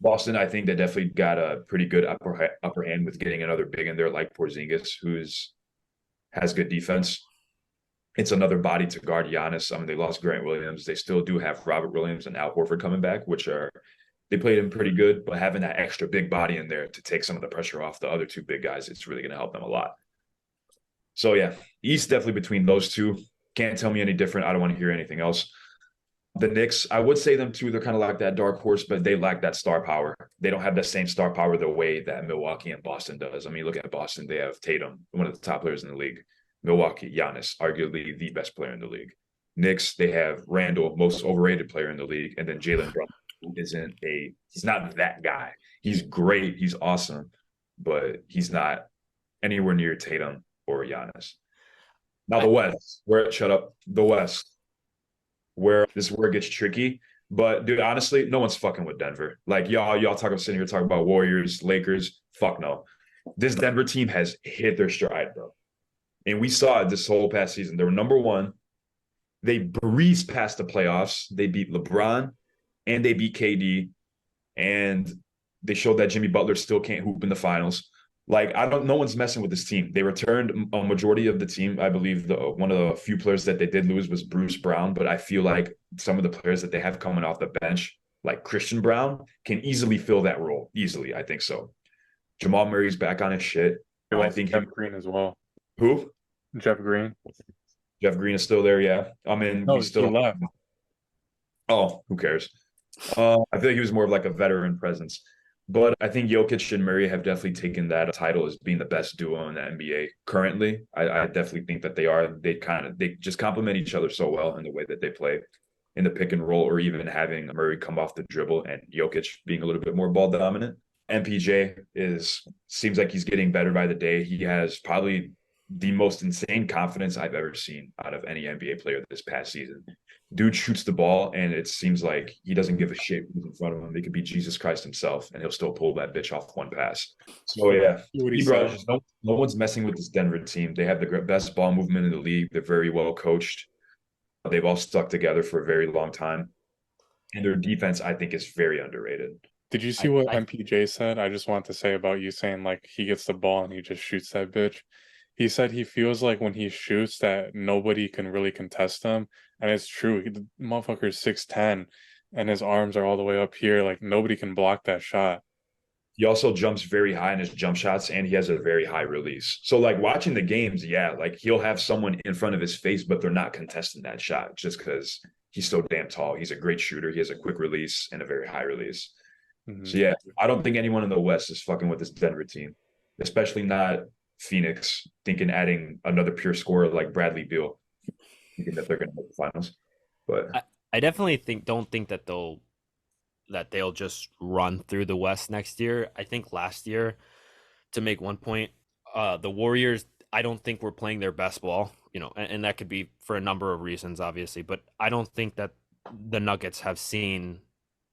Boston, I think they definitely got a pretty good upper hand with getting another big in there like Porzingis, has good defense. It's another body to guard Giannis. I mean, they lost Grant Williams. They still do have Robert Williams and Al Horford coming back, they played him pretty good, but having that extra big body in there to take some of the pressure off the other two big guys, it's really going to help them a lot. So yeah, East definitely between those two. Can't tell me any different. I don't want to hear anything else. The Knicks, I would say them too. They're kind of like that dark horse, but they lack that star power. They don't have the same star power the way that Milwaukee and Boston does. I mean, look at Boston. They have Tatum, one of the top players in the league. Milwaukee, Giannis, arguably the best player in the league. Knicks, they have Randall, most overrated player in the league, and then Jalen Brunson, who he's not that guy. He's great, he's awesome, but he's not anywhere near Tatum or Giannis. Now the West, the West, where this is where it gets tricky. But dude, honestly, no one's fucking with Denver. Like y'all sitting here talking about Warriors, Lakers. Fuck no. This Denver team has hit their stride, bro. And we saw it this whole past season. They were number one. They breezed past the playoffs. They beat LeBron and they beat KD. And they showed that Jimmy Butler still can't hoop in the finals. Like, no one's messing with this team. They returned a majority of the team. I believe one of the few players that they did lose was Bruce Brown, but I feel like some of the players that they have coming off the bench, like Christian Brown, can easily fill that role. Easily, I think so. Jamal Murray's back on his shit. I think Jeff Green as well. Who? Jeff Green. Jeff Green is still there, yeah. I mean, No, we still he left. Oh, who cares? I feel like he was more of like a veteran presence. But I think Jokic and Murray have definitely taken that title as being the best duo in the NBA currently. I definitely think that they are. They just complement each other so well in the way that they play in the pick and roll, or even having Murray come off the dribble and Jokic being a little bit more ball dominant. MPJ seems like he's getting better by the day. He has probably the most insane confidence I've ever seen out of any NBA player this past season. Dude shoots the ball, and it seems like he doesn't give a shit who's in front of him. They could be Jesus Christ himself, and he'll still pull that bitch off one pass. So yeah, no one's messing with this Denver team. They have the best ball movement in the league. They're very well coached. They've all stuck together for a very long time, and their defense, I think, is very underrated. Did you see what MPJ said? I just want to say about you saying like he gets the ball and he just shoots that bitch. He said he feels like when he shoots that nobody can really contest him. And it's true. The motherfucker's 6'10", and his arms are all the way up here. Like, nobody can block that shot. He also jumps very high in his jump shots, and he has a very high release. So, like, watching the games, yeah, like, he'll have someone in front of his face, but they're not contesting that shot just because he's so damn tall. He's a great shooter. He has a quick release and a very high release. Mm-hmm. So, yeah, I don't think anyone in the West is fucking with this Denver team, especially not Phoenix, thinking adding another pure scorer like Bradley Beal, thinking that they're going to make the finals. But I definitely don't think that they'll just run through the West next year. I think last year, to make one point, the Warriors, I don't think were playing their best ball, and that could be for a number of reasons, obviously. But I don't think that the Nuggets have seen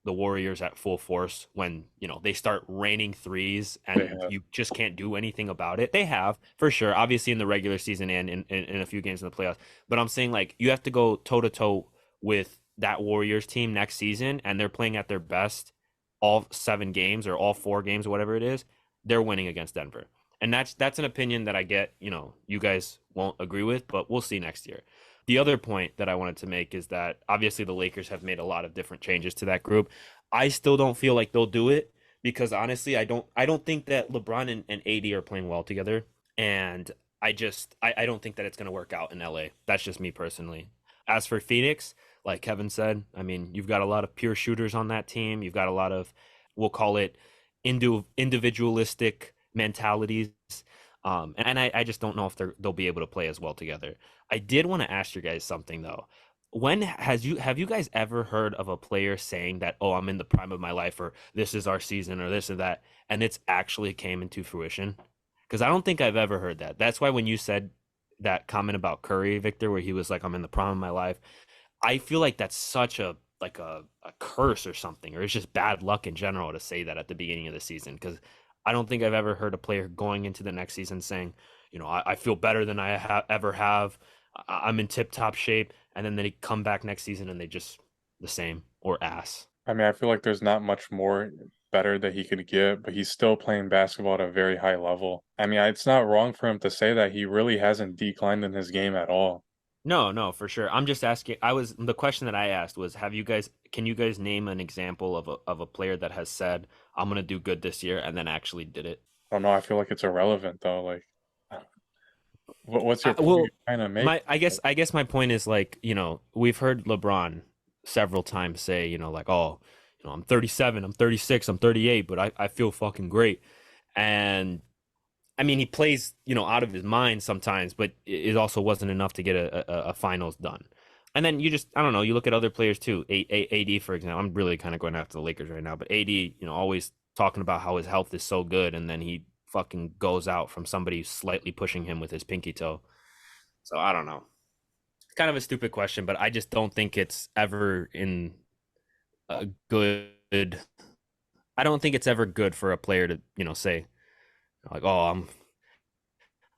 the Warriors at full force when, they start raining threes and you just can't do anything about it. They have, for sure, obviously in the regular season and in a few games in the playoffs. But I'm saying, like, you have to go toe-to-toe with that Warriors team next season, and they're playing at their best all 7 games or all 4 games, whatever it is. They're winning against Denver. And that's an opinion that I get, you guys won't agree with, but we'll see next year. The other point that I wanted to make is that obviously the Lakers have made a lot of different changes to that group. I still don't feel like they'll do it because honestly, I don't think that LeBron and AD are playing well together. And I don't think that it's going to work out in LA. That's just me personally. As for Phoenix, like Kevin said, I mean, you've got a lot of pure shooters on that team. You've got a lot of, we'll call it individualistic mentalities. And I just don't know if they'll be able to play as well together. I did want to ask you guys something though. Have you guys ever heard of a player saying that, oh, I'm in the prime of my life, or this is our season, or this or that, and it's actually came into fruition? Because I don't think I've ever heard that. That's why when you said that comment about Curry, Victor, where he was like, I'm in the prime of my life, I feel like that's such a curse or something, or it's just bad luck in general to say that at the beginning of the season. Because I don't think I've ever heard a player going into the next season saying, I feel better than I ever have. I'm in tip-top shape. And then they come back next season and they just the same or ass. I mean, I feel like there's not much more better that he could get, but he's still playing basketball at a very high level. I mean, it's not wrong for him to say that. He really hasn't declined in his game at all. No, for sure. I'm just asking. The question that I asked was, can you guys name an example of a player that has said, I'm going to do good this year and then actually did it? I don't know. I feel like it's irrelevant though. Like, what's your point you're trying to make? I guess my point is, like, we've heard LeBron several times say, like, oh, I'm 37, I'm 36, I'm 38, but I feel fucking great. And I mean, he plays, out of his mind sometimes, but it also wasn't enough to get a finals done. And then I don't know, you look at other players too. AD, for example, I'm really kind of going after the Lakers right now, but AD, always talking about how his health is so good, and then he fucking goes out from somebody slightly pushing him with his pinky toe. So I don't know. It's kind of a stupid question, but I just don't think it's ever in a good. I don't think it's ever good for a player to, say like, "Oh, I'm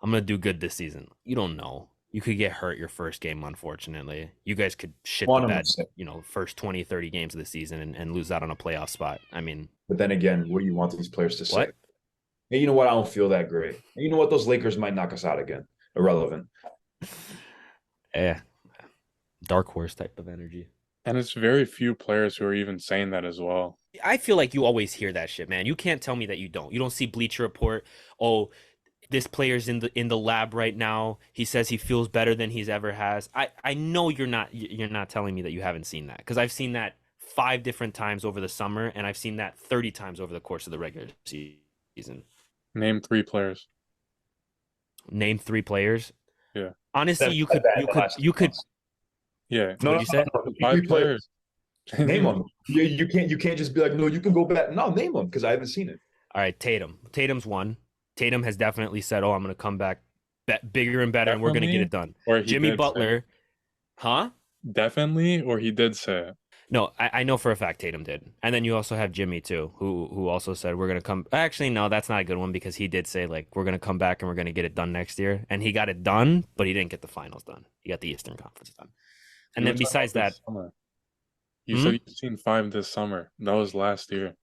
gonna do good this season." You don't know. You could get hurt your first game, unfortunately. You guys could shit the bed, 100%. first 20, 30 games of the season and lose out on a playoff spot. I mean, But then again, what do you want these players to say? what? Hey, you know what? I don't feel that great. And you know what? Those Lakers might knock us out again. Irrelevant. Eh, dark horse type of energy. And it's very few players who are even saying that as well. I feel like you always hear that shit, man. You can't tell me that you don't. You don't see Bleacher Report. Oh, this player's in the lab right now. He says he feels better than he's ever has. I know you're not telling me that you haven't seen that, because I've seen that 5 different times over the summer, and I've seen that 30 times over the course of the regular season. Name 3 players. Name 3 players. Yeah. Honestly, That- you could that- you the could last you could. months. Yeah. No, What'd no, you say? no, no. Five Three players. players. Name them. You can't just be like, no, you can go back. No, name them because I haven't seen it. All right, Tatum. Tatum's one. Tatum has definitely said, "Oh, I'm going to come back bigger and better, and we're going to get Definitely? it done." Or he Jimmy did say Butler, huh? it. Definitely, or he did say it. No, I know for a fact Tatum did. And then you also have Jimmy too, who also said we're gonna come. Actually, no, that's not a good one, because he did say like we're gonna come back and we're gonna get it done next year, and he got it done, but he didn't get the finals done. He got the Eastern Conference done. And You were then talking besides about that, this summer. You hmm? said you've seen 5 this summer. That was last year.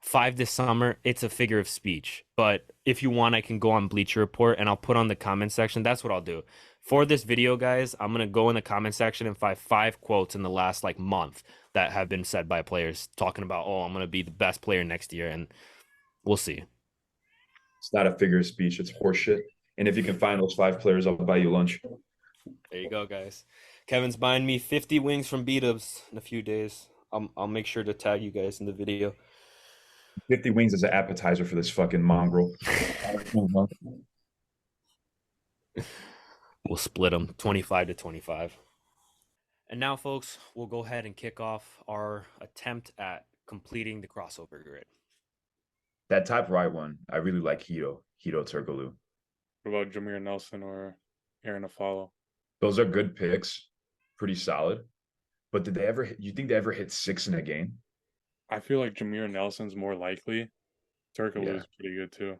5 this summer, it's a figure of speech. But if you want, I can go on Bleacher Report and I'll put on the comment section. That's what I'll do. For this video, guys, I'm gonna go in the comment section and find 5 quotes in the last like month that have been said by players talking about, "Oh, I'm gonna be the best player next year," and we'll see. It's not a figure of speech. It's horseshit. And if you can find those 5 players, I'll buy you lunch. There you go, guys. Kevin's buying me 50 wings from B-Dubs in a few days. I'll make sure to tag you guys in the video. 50 wings as an appetizer for this fucking mongrel. We'll split them 25 to 25. And now, folks, we'll go ahead and kick off our attempt at completing the crossover grid. That top right one, I really like Hito Turkoglu. What about Jameer Nelson or Aaron Aflalo? Those are good picks, pretty solid. But did they ever? You think they ever hit 6 in a game? I feel like Jameer Nelson's more likely. Turkoglu's Yeah. pretty good too.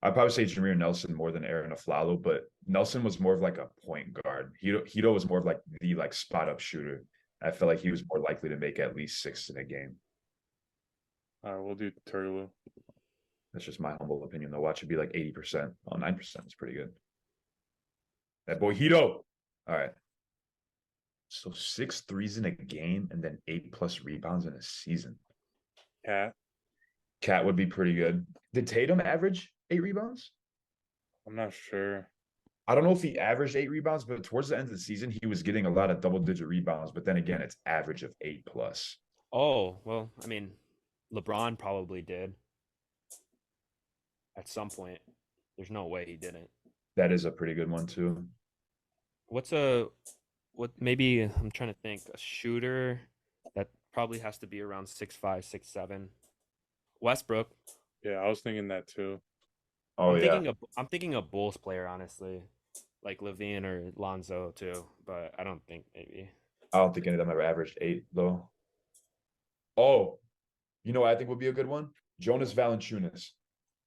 I'd probably say Jameer Nelson more than Aaron Aflalo, but Nelson was more of like a point guard. Hito was more of like the like spot up shooter. I felt like he was more likely to make at least 6 in a game. All right, we'll do Turkoglu. That's just my humble opinion, though. Watch it be like 80%. Oh, 9% is pretty good. That boy Hito. All right. So 6 threes in a game and then 8+ rebounds in a season. Cat. Cat would be pretty good. Did Tatum average 8 rebounds? I'm not sure. I don't know if he averaged 8 rebounds, but towards the end of the season, he was getting a lot of double-digit rebounds. But then again, it's average of 8+. Oh, well, I mean, LeBron probably did at some point. There's no way he didn't. That is a pretty good one too. Maybe I'm trying to think, a shooter that probably has to be around 6'5", 6'7". Westbrook. Yeah, I was thinking that too. Oh, yeah. I'm thinking a Bulls player, honestly, like Levine or Lonzo too, but I don't think maybe. I don't think any of them ever averaged 8, though. Oh, you know what I think would be a good one? Jonas Valanciunas.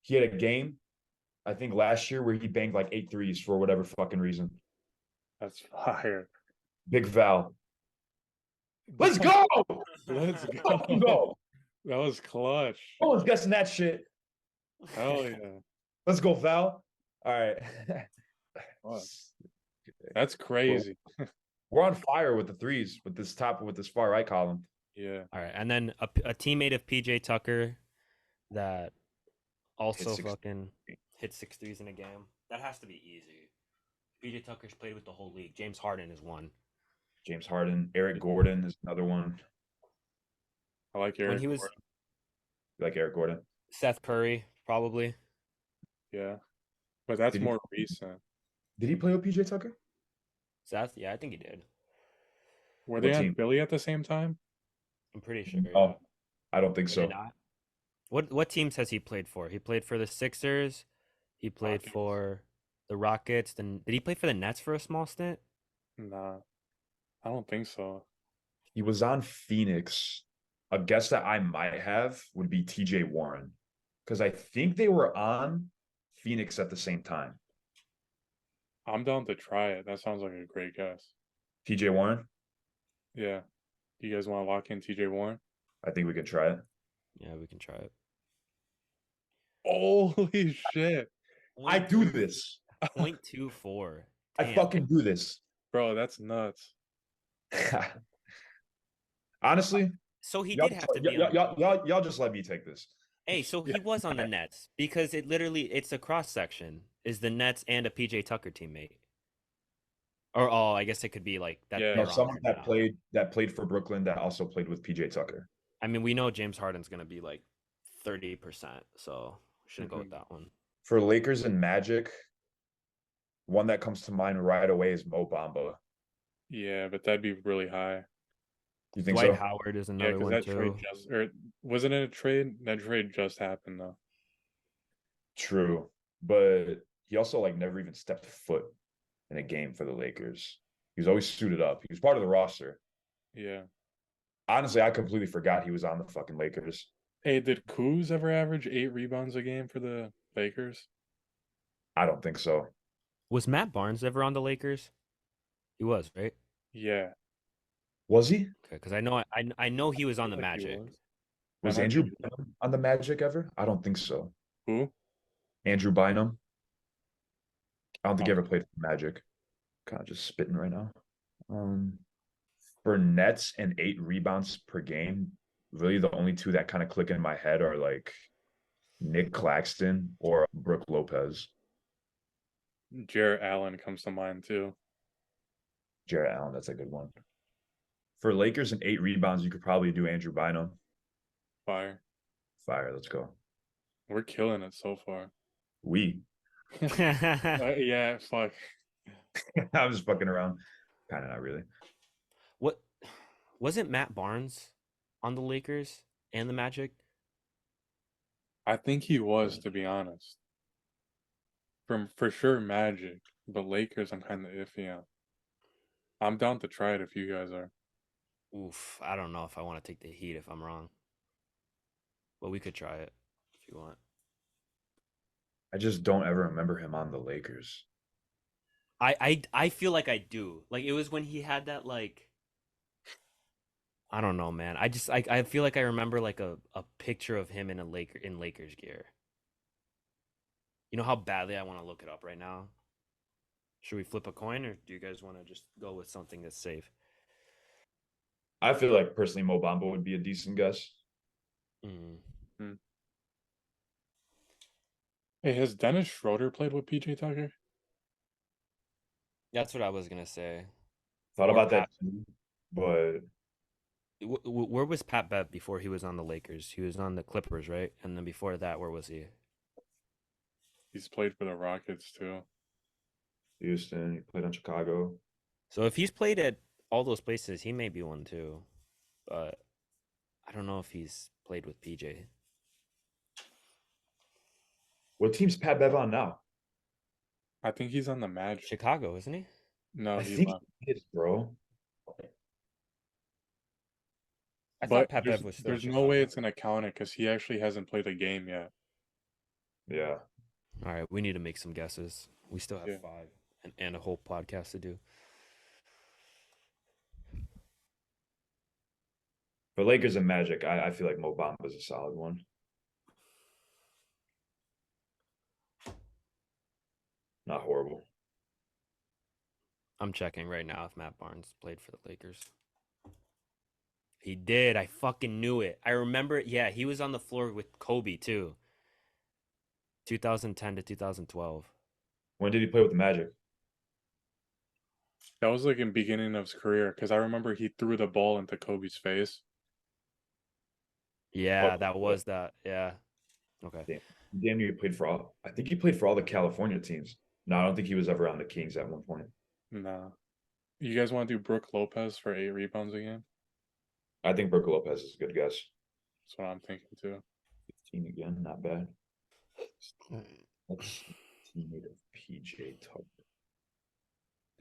He had a game, I think, last year where he banged like 8 threes for whatever fucking reason. That's fire. Big Val. Let's go! Let's Fucking go. go! That was clutch. No one's guessing that shit. Hell yeah. Let's go, Val. All right. Fuck. That's crazy. We're on fire with the threes with this far right column. Yeah. All right, and then a teammate of PJ Tucker that also Hit 6 fucking hit 6 threes in a game. That has to be easy. PJ Tucker's played with the whole league. James Harden is one. James Harden. Eric Gordon is another one. I like When Eric he was Gordon. You like Eric Gordon? Seth Curry, probably. Yeah, but that's Did he more recent. did he play with PJ Tucker? Seth, yeah, I think he did. Were they What on team? Philly at the same time? I'm pretty sure, yeah. Oh, I don't think Were they so. not? What teams has he played for? He played for the Sixers. He played Rockets? for the Rockets. Then did he play for the Nets for a small stint? Nah, I don't think so. He was on Phoenix. A guess that I might have would be TJ Warren. Because I think they were on Phoenix at the same time. I'm down to try it. That sounds like a great guess. TJ Warren? Yeah. You guys want to lock in TJ Warren? I think we can try it. Yeah, we can try it. Holy shit. I Point do two, this. 0.24. I Damn. fucking do this. Bro, that's nuts. Honestly, So he y'all, did have to be y'all, on. y'all, y'all, y'all just let me take this. Hey, so Yeah. he was on the Nets because it's a cross section. Is the Nets and a PJ Tucker teammate? Or I guess it could be like that Yeah. No, they're on someone there now. that played for Brooklyn that also played with PJ Tucker. I mean, we know James Harden's gonna be like 30%, so we shouldn't go with Mhm. that one. For Lakers and Magic, one that comes to mind right away is Mo Bamba. Yeah, but that'd be really high. You think Dwight so? Howard is Yeah, another because one that trade too. just, or wasn't it a trade? That trade just happened though. True, but he also like never even stepped foot in a game for the Lakers. He was always suited up. He was part of the roster. Yeah. Honestly, I completely forgot he was on the fucking Lakers. Hey, did Kuz ever average 8 rebounds a game for the Lakers? I don't think so. Was Matt Barnes ever on the Lakers? He was, right? Yeah, Was he? Okay, because I know he was I on feel the like he Magic. was. That Was might be Andrew Bynum on the Magic ever? I don't think so. who? Andrew Bynum. I don't think he Oh, ever played for the Magic. Kind of just spitting right now. Um, for Nets and 8 rebounds per game, really the only two that kind of click in my head are like Nick Claxton or Brooke Lopez. Jarrett Allen comes to mind too. Jarrett Allen, that's a good one. For Lakers and 8 rebounds, you could probably do Andrew Bynum. Fire. Fire, let's go. We're killing it so far. We. Yeah, fuck. I'm just fucking around. Kind of not really. What wasn't Matt Barnes on the Lakers and the Magic? I think he was, to be honest. For sure Magic, but Lakers I'm kind of iffy on. I'm down to try it if you guys are. Oof, I don't know if I want to take the heat if I'm wrong, but we could try it if you want. I just don't ever remember him on the Lakers. I feel like I do. Like it was when he had that like I don't know, man. I feel like I remember like a picture of him in Lakers gear. You know how badly I want to look it up right now? Should we flip a coin or do you guys want to just go with something that's safe? I feel like personally Mo Bamba would be a decent guess. Mm. Hmm. Hey, has Dennis Schroeder played with PJ Tucker? That's what I was gonna say. Thought Or about that Pat. too, but Where was Pat Bev before he was on the Lakers? He was on the Clippers, right? And then before that, where was he? He's played for the Rockets too. Houston, he played on Chicago. So if he's played at all those places, he may be one too. But I don't know if he's played with PJ. What team's Pat Bev on now? I think he's on the Magic. Chicago, isn't he? No, I he think left. he is, bro. I thought But Pat there's Bev was still in there's no way Chicago. it's gonna count it because he actually hasn't played a game yet. Yeah. All right, we need to make some guesses. We still have Yeah. five and a whole podcast to do. For Lakers and Magic, I feel like Mo Bamba is a solid one. Not horrible. I'm checking right now if Matt Barnes played for the Lakers. He did. I fucking knew it. I remember. Yeah, he was on the floor with Kobe too. 2010 to 2012. When did he play with the Magic? That was like in beginning of his career because I remember he threw the ball into Kobe's face. Yeah, Oh, that was that. Yeah. Okay. Damn near played for all. I think he played for all the California teams. No, I don't think he was ever on the Kings at one point. Nah. You guys want to do Brooke Lopez for 8 rebounds a game? I think Brook Lopez is a good guess. That's what I'm thinking too. 15 again, not bad. That's teammate of PJ Tucker.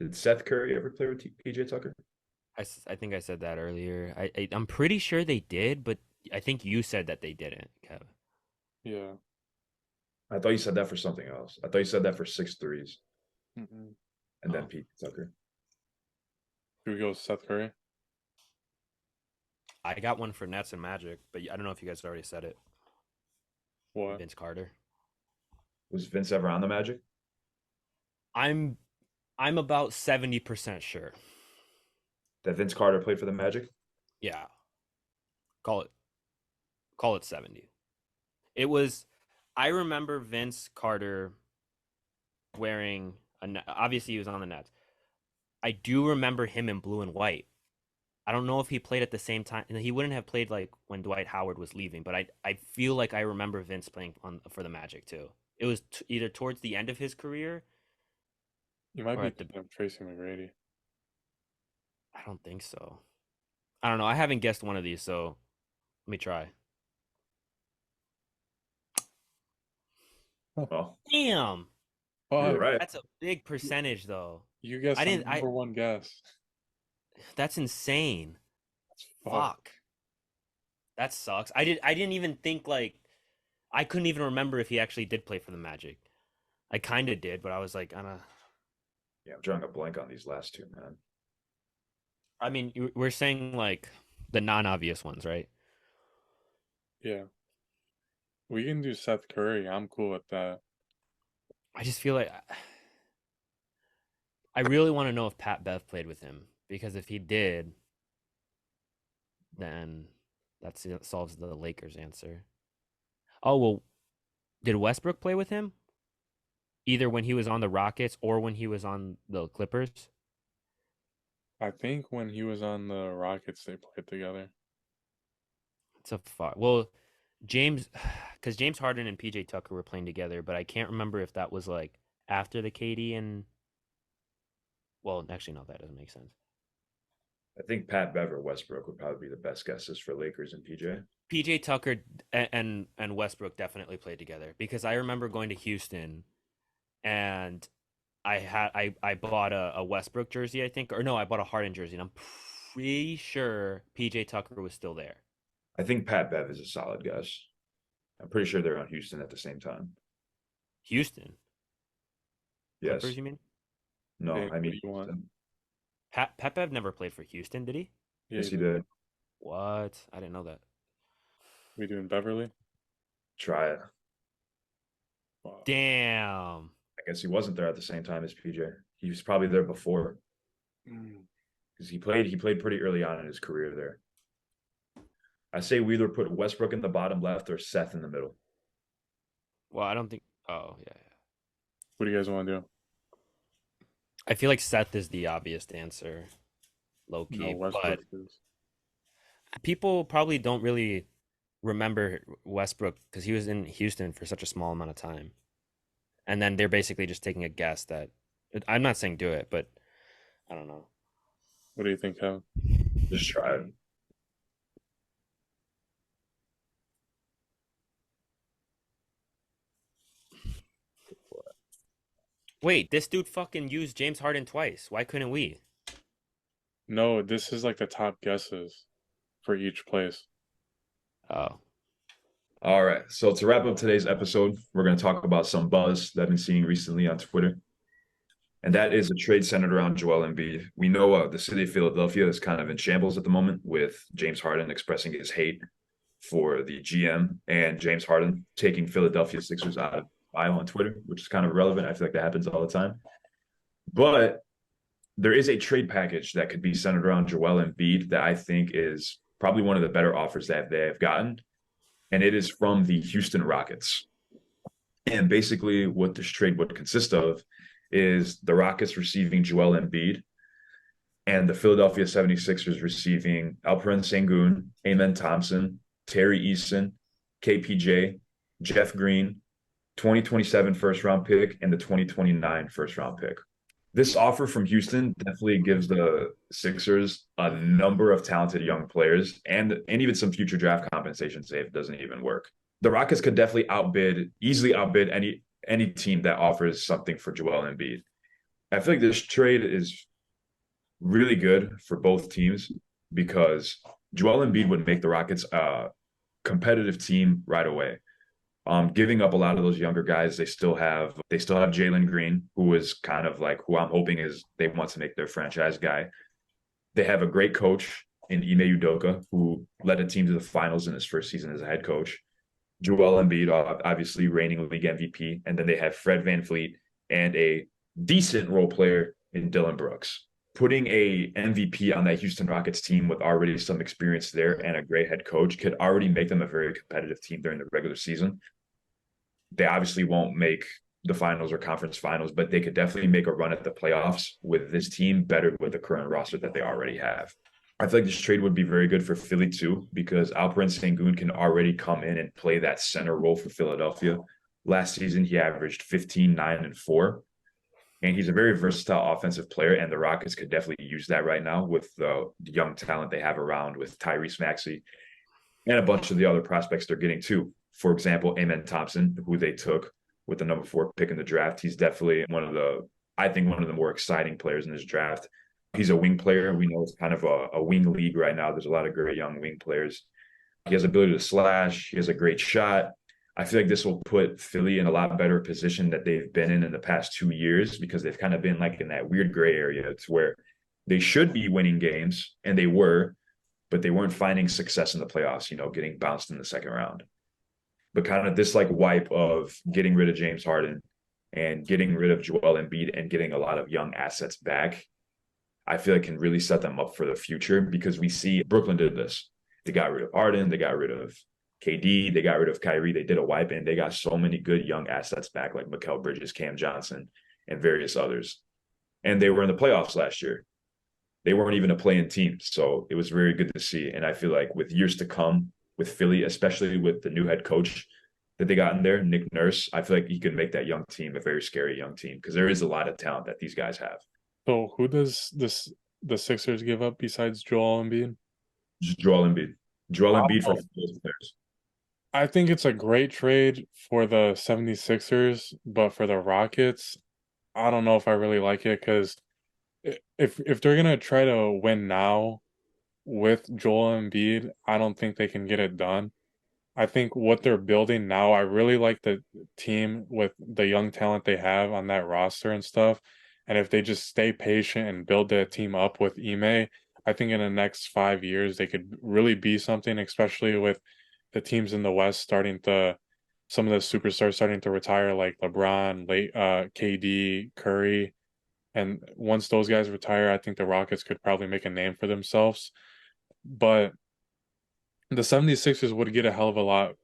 Did Seth Curry ever play with PJ Tucker? I think I said that earlier. I'm pretty sure they did, but I think you said that they didn't, Kev. Yeah. I thought you said that for something else. I thought you said that for 6 threes Mm-mm. and then Oh. PJ Tucker. Do we go with Seth Curry? I got one for Nets and Magic, but I don't know if you guys already said it. What? Vince Carter. Was Vince ever on the Magic? I'm about 70% sure. That Vince Carter played for the Magic? Yeah. Call it 70. It was I remember Vince Carter wearing obviously he was on the Nets. I do remember him in blue and white. I don't know if he played at the same time. He wouldn't have played like when Dwight Howard was leaving, but I feel like I remember Vince playing for the Magic too. It was either towards the end of his career You might or be at the. thinking of Tracy McGrady. I don't think so. I don't know. I haven't guessed one of these, so let me try. Oh, Damn, you were Fuck. right. that's a big percentage though. You guessed I the didn't. number one guess. That's insane. Fuck. Fuck. That sucks. I didn't even think like I couldn't even remember if he actually did play for the Magic. I kind of did, but I was like, Yeah, I'm drawing a blank on these last two, man. I mean, we're saying like the non-obvious ones, right? Yeah. We can do Seth Curry. I'm cool with that. I just feel like I really want to know if Pat Bev played with him because if he did, then that solves the Lakers answer. Oh, well, did Westbrook play with him? Either when he was on the Rockets or when he was on the Clippers? I think when he was on the Rockets, they played together. It's a fuck. Well, James, because James Harden and PJ Tucker were playing together, but I can't remember if that was like after the KD and. Well, actually, no, that doesn't make sense. I think Pat Bev or Westbrook would probably be the best guesses for Lakers and PJ. PJ Tucker and Westbrook definitely played together because I remember going to Houston and I bought a Westbrook jersey, I think, or no, I bought a Harden jersey, and I'm pretty sure PJ Tucker was still there. I think Pat Bev is a solid guess. I'm pretty sure they're on Houston at the same time. Houston Yes. Clippers, you mean? No, Hey, I what mean do you want? Pat Bev never played for Houston, did he? Yeah, yes, he did. What? I didn't know that. We doing Beverly? Try it. Fuck. Damn. I guess he wasn't there at the same time as PJ. He was probably there before Mm. because he played pretty early on in his career there. I say we either put Westbrook in the bottom left or Seth in the middle. Well, I don't think. Oh yeah. What do you guys want to do? I feel like Seth is the obvious answer, low No, key, Westbrook but is. people probably don't really remember Westbrook because he was in Houston for such a small amount of time. And then they're basically just taking a guess that I'm not saying do it, but I don't know. What do you think, Kevin? Just try it. Wait, this dude fucking used James Harden twice. Why couldn't we? No, this is like the top guesses for each place. Oh. All right. So to wrap up today's episode, we're going to talk about some buzz that I've been seeing recently on Twitter. And that is a trade centered around Joel Embiid. We know the city of Philadelphia is kind of in shambles at the moment with James Harden expressing his hate for the GM and James Harden taking Philadelphia Sixers out of bio on Twitter, which is kind of relevant. I feel like that happens all the time. But there is a trade package that could be centered around Joel Embiid that I think is probably one of the better offers that they have gotten. And it is from the Houston Rockets. And basically what this trade would consist of is the Rockets receiving Joel Embiid and the Philadelphia 76ers receiving Alperen Sengun, Amen Thompson, Terry Eason, KPJ, Jeff Green, 2027 first round pick, and the 2029 first round pick. This offer from Houston definitely gives the Sixers a number of talented young players and even some future draft compensation, say if it doesn't even work. The Rockets could definitely easily outbid any team that offers something for Joel Embiid. I feel like this trade is really good for both teams because Joel Embiid would make the Rockets a competitive team right away. Giving up a lot of those younger guys, they still have Jalen Green, who is kind of like who I'm hoping is they want to make their franchise guy. They have a great coach in Ime Udoka, who led a team to the finals in his first season as a head coach. Joel Embiid, obviously reigning league MVP, and then they have Fred VanVleet and a decent role player in Dylan Brooks. Putting a MVP on that Houston Rockets team with already some experience there and a great head coach could already make them a very competitive team during the regular season. They obviously won't make the finals or conference finals, but they could definitely make a run at the playoffs with this team better with the current roster that they already have. I feel like this trade would be very good for Philly too, because Alperen Sengun can already come in and play that center role for Philadelphia. Last season, he averaged 15, 9, and 4. And he's a very versatile offensive player, and the Rockets could definitely use that right now with the young talent they have around with Tyrese Maxey and a bunch of the other prospects they're getting too. For example, Amen Thompson, who they took with the number 4 pick in the draft. He's definitely I think, one of the more exciting players in this draft. He's a wing player. We know it's kind of a wing league right now. There's a lot of great young wing players. He has the ability to slash. He has a great shot. I feel like this will put Philly in a lot better position that they've been in the past 2 years because they've kind of been like in that weird gray area. It's where they should be winning games, and they were, but they weren't finding success in the playoffs, getting bounced in the second round. But kind of this like wipe of getting rid of James Harden and getting rid of Joel Embiid and getting a lot of young assets back, I feel like can really set them up for the future because we see Brooklyn did this. They got rid of Harden, they got rid of KD, they got rid of Kyrie, they did a wipe, and they got so many good young assets back like Mikal Bridges, Cam Johnson, and various others. And they were in the playoffs last year. They weren't even a play-in team, so it was very good to see. And I feel like with years to come with Philly, especially with the new head coach that they got in there, Nick Nurse, I feel like he can make that young team a very scary young team because there is a lot of talent that these guys have. So who does the Sixers give up besides Joel Embiid? Just Joel Embiid. Joel Embiid for those players. I think it's a great trade for the 76ers, but for the Rockets, I don't know if I really like it because if they're gonna try to win now with Joel Embiid, I don't think they can get it done. I think what they're building now, I really like the team with the young talent they have on that roster and stuff. And if they just stay patient and build that team up with Ime, I think in the next 5 years they could really be something, especially with the teams in the West some of the superstars starting to retire, like LeBron, KD, Curry. And once those guys retire, I think the Rockets could probably make a name for themselves. But the 76ers would get a hell of a lot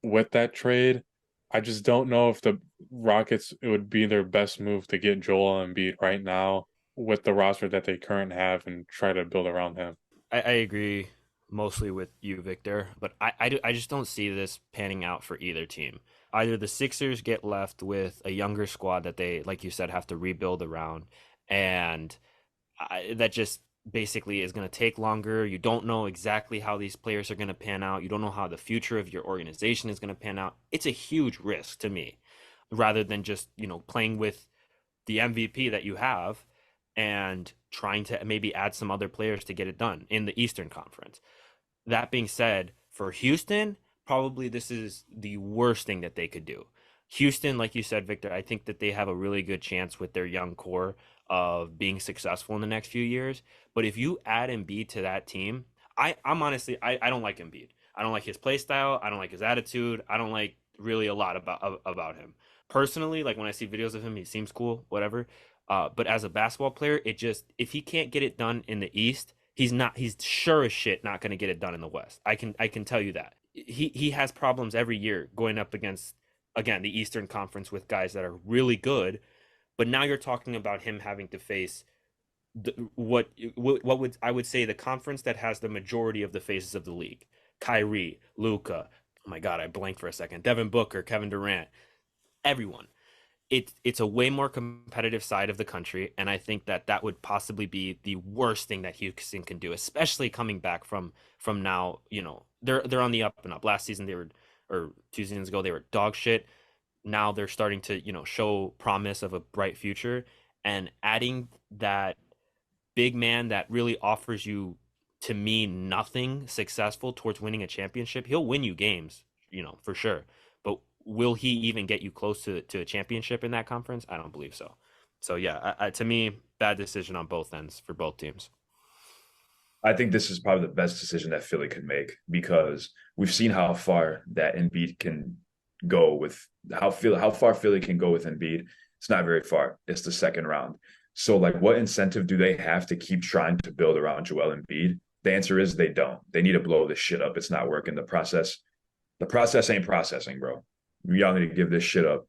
with that trade. I just don't know if the Rockets, it would be their best move to get Joel Embiid right now with the roster that they currently have and try to build around him. I agree mostly with you, Victor, but I just don't see this panning out for either team. Either the Sixers get left with a younger squad that they, like you said, have to rebuild around, and that just basically is going to take longer. You don't know exactly how these players are going to pan out. You don't know how the future of your organization is going to pan out. It's a huge risk to me rather than just, playing with the MVP that you have and trying to maybe add some other players to get it done in the Eastern Conference. That being said, for Houston, probably this is the worst thing that they could do. Houston, like you said, Victor, I think that they have a really good chance with their young core of being successful in the next few years. But if you add Embiid to that team, I'm honestly, I don't like Embiid. I don't like his play style. I don't like his attitude. I don't like really a lot about him. Personally, like when I see videos of him, he seems cool, whatever. But as a basketball player, if he can't get it done in the East, he's sure as shit not going to get it done in the West. I can tell you that. He has problems every year going up against, again, the Eastern Conference with guys that are really good, but now you're talking about him having to face what would I would say the conference that has the majority of the faces of the league: Kyrie, Luka, my God, I blanked for a second. Devin Booker, Kevin Durant, everyone. It's a way more competitive side of the country, and I think that would possibly be the worst thing that Houston can do, especially coming back from now. They're on the up and up. Last season they were, or 2 seasons ago they were dog shit. Now they're starting to show promise of a bright future, and adding that big man that really offers you, to me, nothing successful towards winning a championship. He'll win you games, for sure. But will he even get you close to a championship in that conference? I don't believe so. So yeah, to me, bad decision on both ends for both teams. I think this is probably the best decision that Philly could make because we've seen how far that Embiid can go with how far Philly can go with Embiid. It's not very far. It's the second round. So like what incentive do they have to keep trying to build around Joel Embiid? The answer is they don't. They need to blow this shit up. It's not working. The process ain't processing, bro. Y'all need to give this shit up.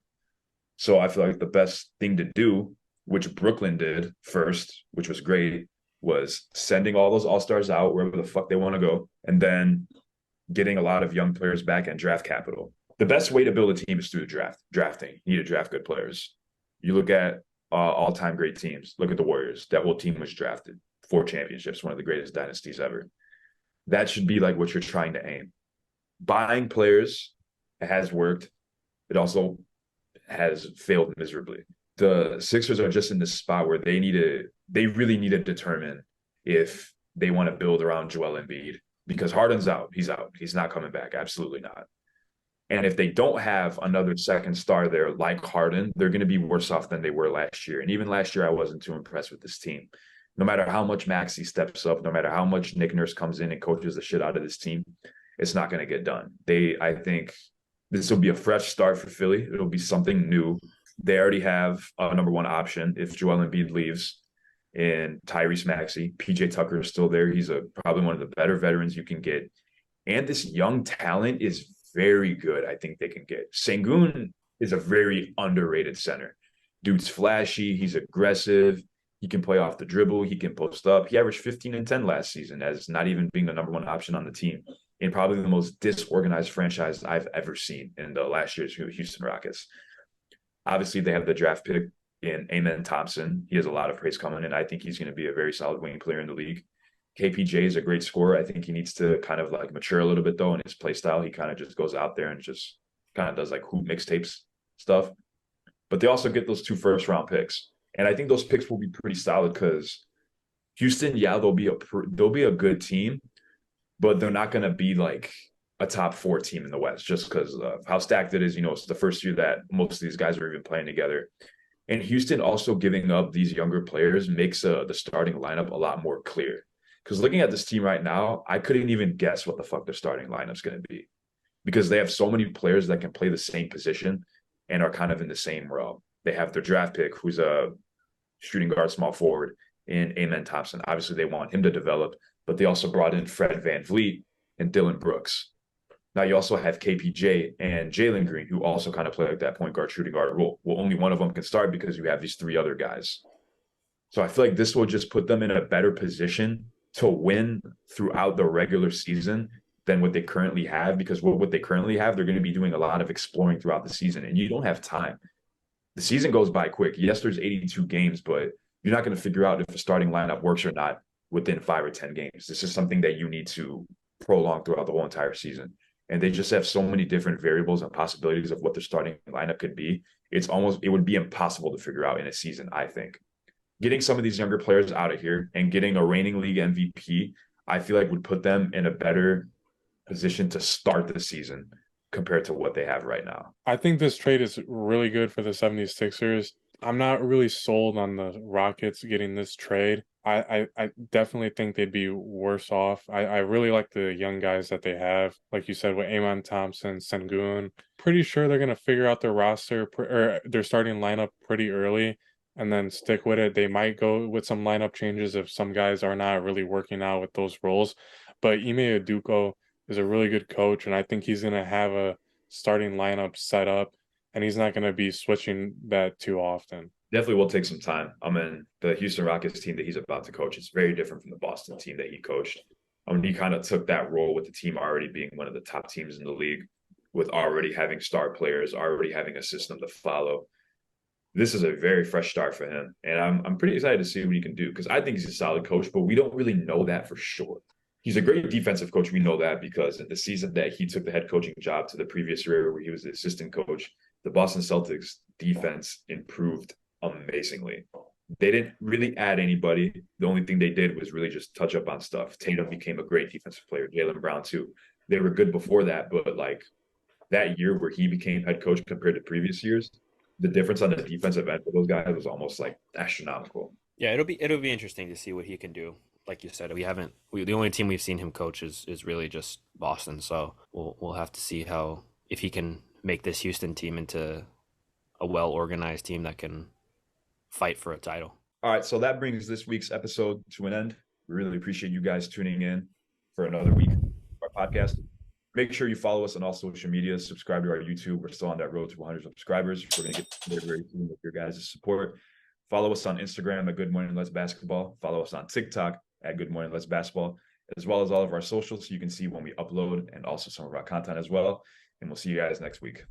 So I feel like the best thing to do, which Brooklyn did first, which was great, was sending all those all-stars out wherever the fuck they want to go, and then getting a lot of young players back and draft capital. The best way to build a team is through the drafting. You need to draft good players. You look at all-time great teams. Look at the Warriors. That whole team was drafted. 4 championships, one of the greatest dynasties ever. That should be like what you're trying to aim. Buying players has worked. It also has failed miserably. The Sixers are just in this spot where they really need to determine if they want to build around Joel Embiid because Harden's out. He's out. He's not coming back. Absolutely not. And if they don't have another second star there like Harden, they're going to be worse off than they were last year. And even last year, I wasn't too impressed with this team. No matter how much Maxey steps up, no matter how much Nick Nurse comes in and coaches the shit out of this team, it's not going to get done. I think this will be a fresh start for Philly. It'll be something new. They already have a number one option if Joel Embiid leaves and Tyrese Maxey. PJ Tucker is still there. He's probably one of the better veterans you can get. And this young talent is very good. I think they can get. Sengun is a very underrated center. Dude's flashy. He's aggressive. He can play off the dribble. He can post up. He averaged 15 and 10 last season as not even being the number one option on the team in probably the most disorganized franchise I've ever seen in the last year's Houston Rockets. Obviously, they have the draft pick in Amen Thompson. He has a lot of praise coming in. I think he's going to be a very solid wing player in the league. KPJ is a great scorer. I think he needs to kind of like mature a little bit, though, in his play style. He kind of just goes out there and just kind of does like hoop mixtapes stuff. But they also get those 2 first-round picks. And I think those picks will be pretty solid because Houston, yeah, they'll be a good team, but they're not going to be like a top 4 team in the West just because of how stacked it is. It's the first year that most of these guys are even playing together. And Houston also giving up these younger players makes the starting lineup a lot more clear. Because looking at this team right now, I couldn't even guess what the fuck their starting lineup's going to be because they have so many players that can play the same position and are kind of in the same row. They have their draft pick, who's a shooting guard, small forward, in Amen Thompson. Obviously, they want him to develop, but they also brought in Fred VanVleet and Dylan Brooks. Now you also have KPJ and Jalen Green, who also kind of play like that point guard, shooting guard role. Well, only one of them can start because you have these 3 other guys. So I feel like this will just put them in a better position to win throughout the regular season than what they currently have, because what they currently have, they're going to be doing a lot of exploring throughout the season, and you don't have time. The season goes by quick. Yes, there's 82 games, but you're not going to figure out if a starting lineup works or not within 5 or 10 games. This is something that you need to prolong throughout the whole entire season. And they just have so many different variables and possibilities of what their starting lineup could be. It would be impossible to figure out in a season, I think. Getting some of these younger players out of here and getting a reigning league MVP, I feel like would put them in a better position to start the season compared to what they have right now. I think this trade is really good for the 76ers. I'm not really sold on the Rockets getting this trade. I definitely think they'd be worse off. I really like the young guys that they have. Like you said, with Amon Thompson, Sengun. Pretty sure they're going to figure out their roster or their starting lineup pretty early and then stick with it. They might go with some lineup changes if some guys are not really working out with those roles. But Ime Udoka is a really good coach, and I think he's going to have a starting lineup set up, and he's not going to be switching that too often. Definitely will take some time. The Houston Rockets team that he's about to coach is very different from the Boston team that he coached. He kind of took that role with the team already being one of the top teams in the league with already having star players, already having a system to follow. This is a very fresh start for him, and I'm pretty excited to see what he can do because I think he's a solid coach, but we don't really know that for sure. He's a great defensive coach. We know that because in the season that he took the head coaching job to the previous year where he was the assistant coach, the Boston Celtics defense improved amazingly. They didn't really add anybody. The only thing they did was really just touch up on stuff. Tatum became a great defensive player. Jaylen Brown too. They were good before that, but like that year where he became head coach compared to previous years, the difference on the defensive end for those guys was almost like astronomical. Yeah, it'll be interesting to see what he can do. Like you said, the only team we've seen him coach is really just Boston. So we'll have to see how if he can make this Houston team into a well organized team that can fight for a title. All right, so that brings this week's episode to an end. We really appreciate you guys tuning in for another week of our podcast. Make sure you follow us on all social media, subscribe to our YouTube. We're still on that road to 100 subscribers. We're going to get there very soon with your guys' support. Follow us on Instagram at Good Morning Let's Basketball. Follow us on TikTok at Good Morning Let's Basketball, as well as all of our socials so you can see when we upload and also some of our content as well. And we'll see you guys next week.